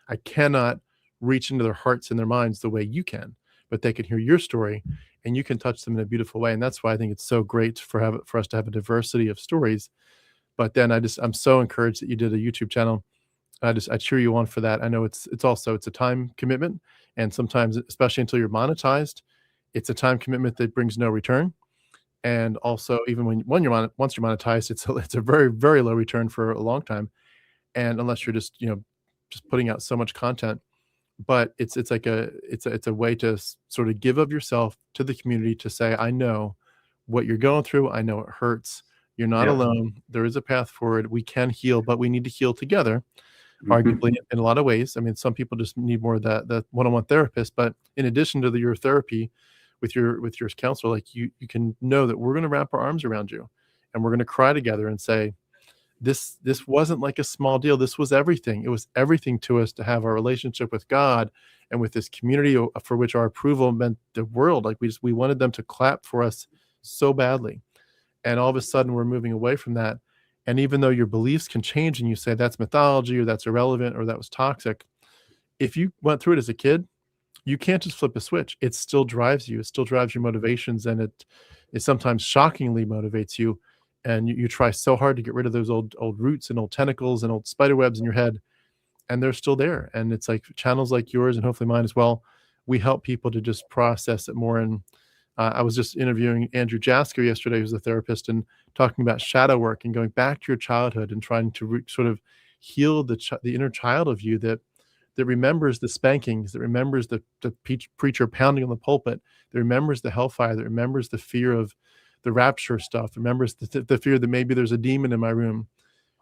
I cannot reach into their hearts and their minds the way you can, but they can hear your story, and you can touch them in a beautiful way. And that's why I think it's so great for us to have a diversity of stories. But then I'm so encouraged that you did a YouTube channel. I cheer you on for that. I know it's a time commitment, and sometimes, especially until you're monetized, it's a time commitment that brings no return. And also, even once you're monetized, it's a very, very low return for a long time. And unless you're just putting out so much content, but it's a way to sort of give of yourself to the community, to say, I know what you're going through. I know it hurts. You're not alone. There is a path forward. We can heal, but we need to heal together. Arguably, in a lot of ways. I mean, some people just need more of that one-on-one therapist. But in addition to your therapy with your counselor, like you can know that we're going to wrap our arms around you, and we're going to cry together and say, this wasn't like a small deal. This was everything. It was everything to us to have our relationship with God and with this community, for which our approval meant the world. Like we wanted them to clap for us so badly. And all of a sudden we're moving away from that. And even though your beliefs can change and you say that's mythology, or that's irrelevant, or that was toxic, if you went through it as a kid, you can't just flip a switch. It still drives you. It still drives your motivations, and it sometimes shockingly motivates you. And you try so hard to get rid of those old roots and old tentacles and old spider webs in your head, and they're still there. And it's like channels like yours, and hopefully mine as well, we help people to just process it more. And I was just interviewing Andrew Jasker yesterday, who's a therapist, and talking about shadow work and going back to your childhood and trying to sort of heal the inner child of you that remembers the spankings, that remembers the preacher pounding on the pulpit, that remembers the hellfire, that remembers the fear of the rapture stuff, remembers the fear that maybe there's a demon in my room.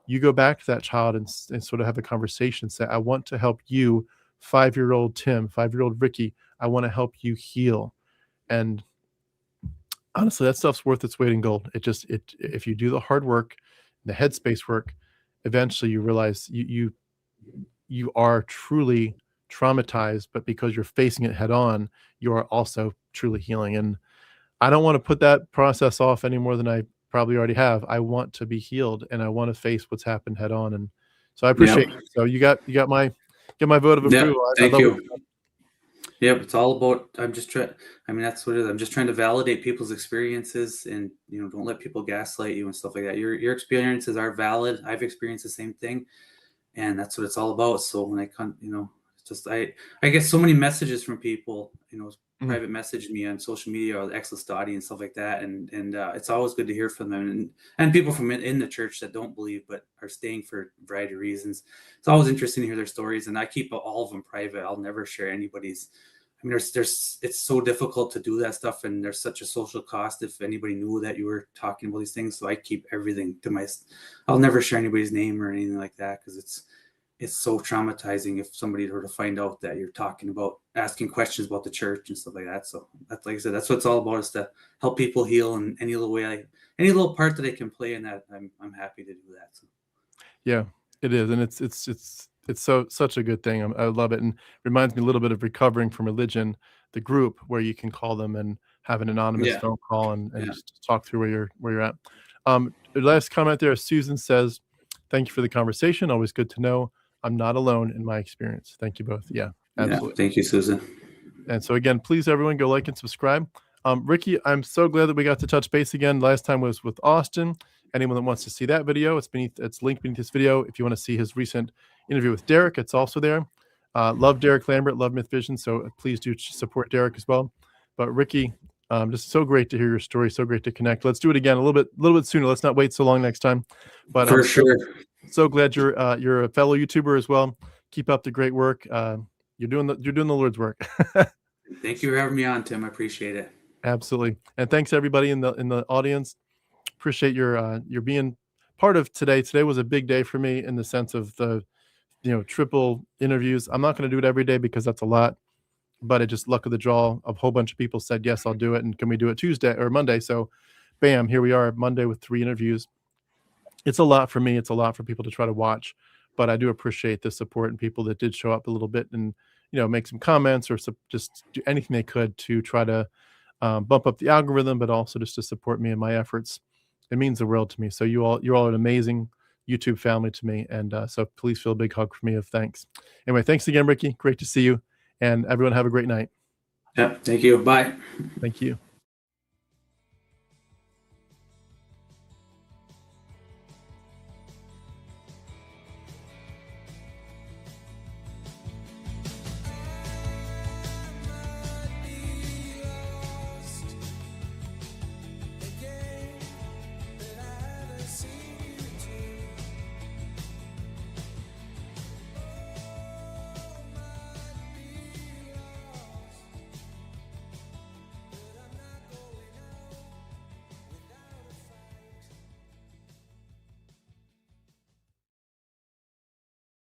You go back to that child and sort of have a conversation, say, I want to help you, 5-year-old Tim, 5-year-old Ricky, I want to help you heal. And honestly, that stuff's worth its weight in gold. If you do the hard work, the headspace work, eventually you realize you are truly traumatized, but because you're facing it head on, you are also truly healing. And I don't want to put that process off any more than I probably already have. I want to be healed, and I want to face what's happened head on. And so I appreciate it. So you got get my vote of Yeah, approval. I thank love you. Yep, it's all about. I'm just trying. I mean, that's what it is. I'm just trying to validate people's experiences, and don't let people gaslight you and stuff like that. Your experiences are valid. I've experienced the same thing, and that's what it's all about. So when I come, it's just I get so many messages from people, private message me on social media or Laestadian and stuff like that, and it's always good to hear from them and people from in the church that don't believe but are staying for a variety of reasons. It's always interesting to hear their stories, and I keep all of them private. I'll never share anybody's. I mean, there's it's so difficult to do that stuff, and there's such a social cost if anybody knew that you were talking about these things. So I keep everything to I'll never share anybody's name or anything like that, because it's so traumatizing if somebody were to find out that you're talking about asking questions about the church and stuff like that. So that's, like I said, that's what it's all about, is to help people heal in any little way, any little part that I can play in that. I'm happy to do that. So. Yeah, it is. And it's such a good thing. I love it. And reminds me a little bit of Recovering from Religion, the group where you can call them and have an anonymous phone call and just talk through where you're at. The last comment there, Susan says, "Thank you for the conversation. Always good to know I'm not alone in my experience." Thank you both. Yeah, absolutely. Yeah, thank you, Susan. And so again, please everyone go like and subscribe. Ricky, I'm so glad that we got to touch base again. Last time was with Austin. Anyone that wants to see that video, it's linked beneath this video. If you want to see his recent interview with Derek, it's also there. Love Derek Lambert, love Myth Vision, so please do support Derek as well. But Ricky, just so great to hear your story, so great to connect. Let's do it again a little bit sooner. Let's not wait so long next time. But for sure. So glad you're a fellow YouTuber as well. Keep up the great work. You're doing the Lord's work. Thank you for having me on, Tim. I appreciate it. Absolutely, and thanks everybody in the audience. Appreciate your being part of today. Today was a big day for me in the sense of the triple interviews. I'm not going to do it every day because that's a lot, but it just luck of the draw. A whole bunch of people said yes, I'll do it, and can we do it Tuesday or Monday? So, bam, here we are Monday with 3 interviews. It's a lot for me. It's a lot for people to try to watch, but I do appreciate the support and people that did show up a little bit and make some comments or just do anything they could to try to bump up the algorithm, but also just to support me in my efforts. It means the world to me. So you're all an amazing YouTube family to me, and so please feel a big hug from me of thanks. Anyway, thanks again, Ricky. Great to see you, and everyone have a great night. Yep. Thank you. Bye. Thank you.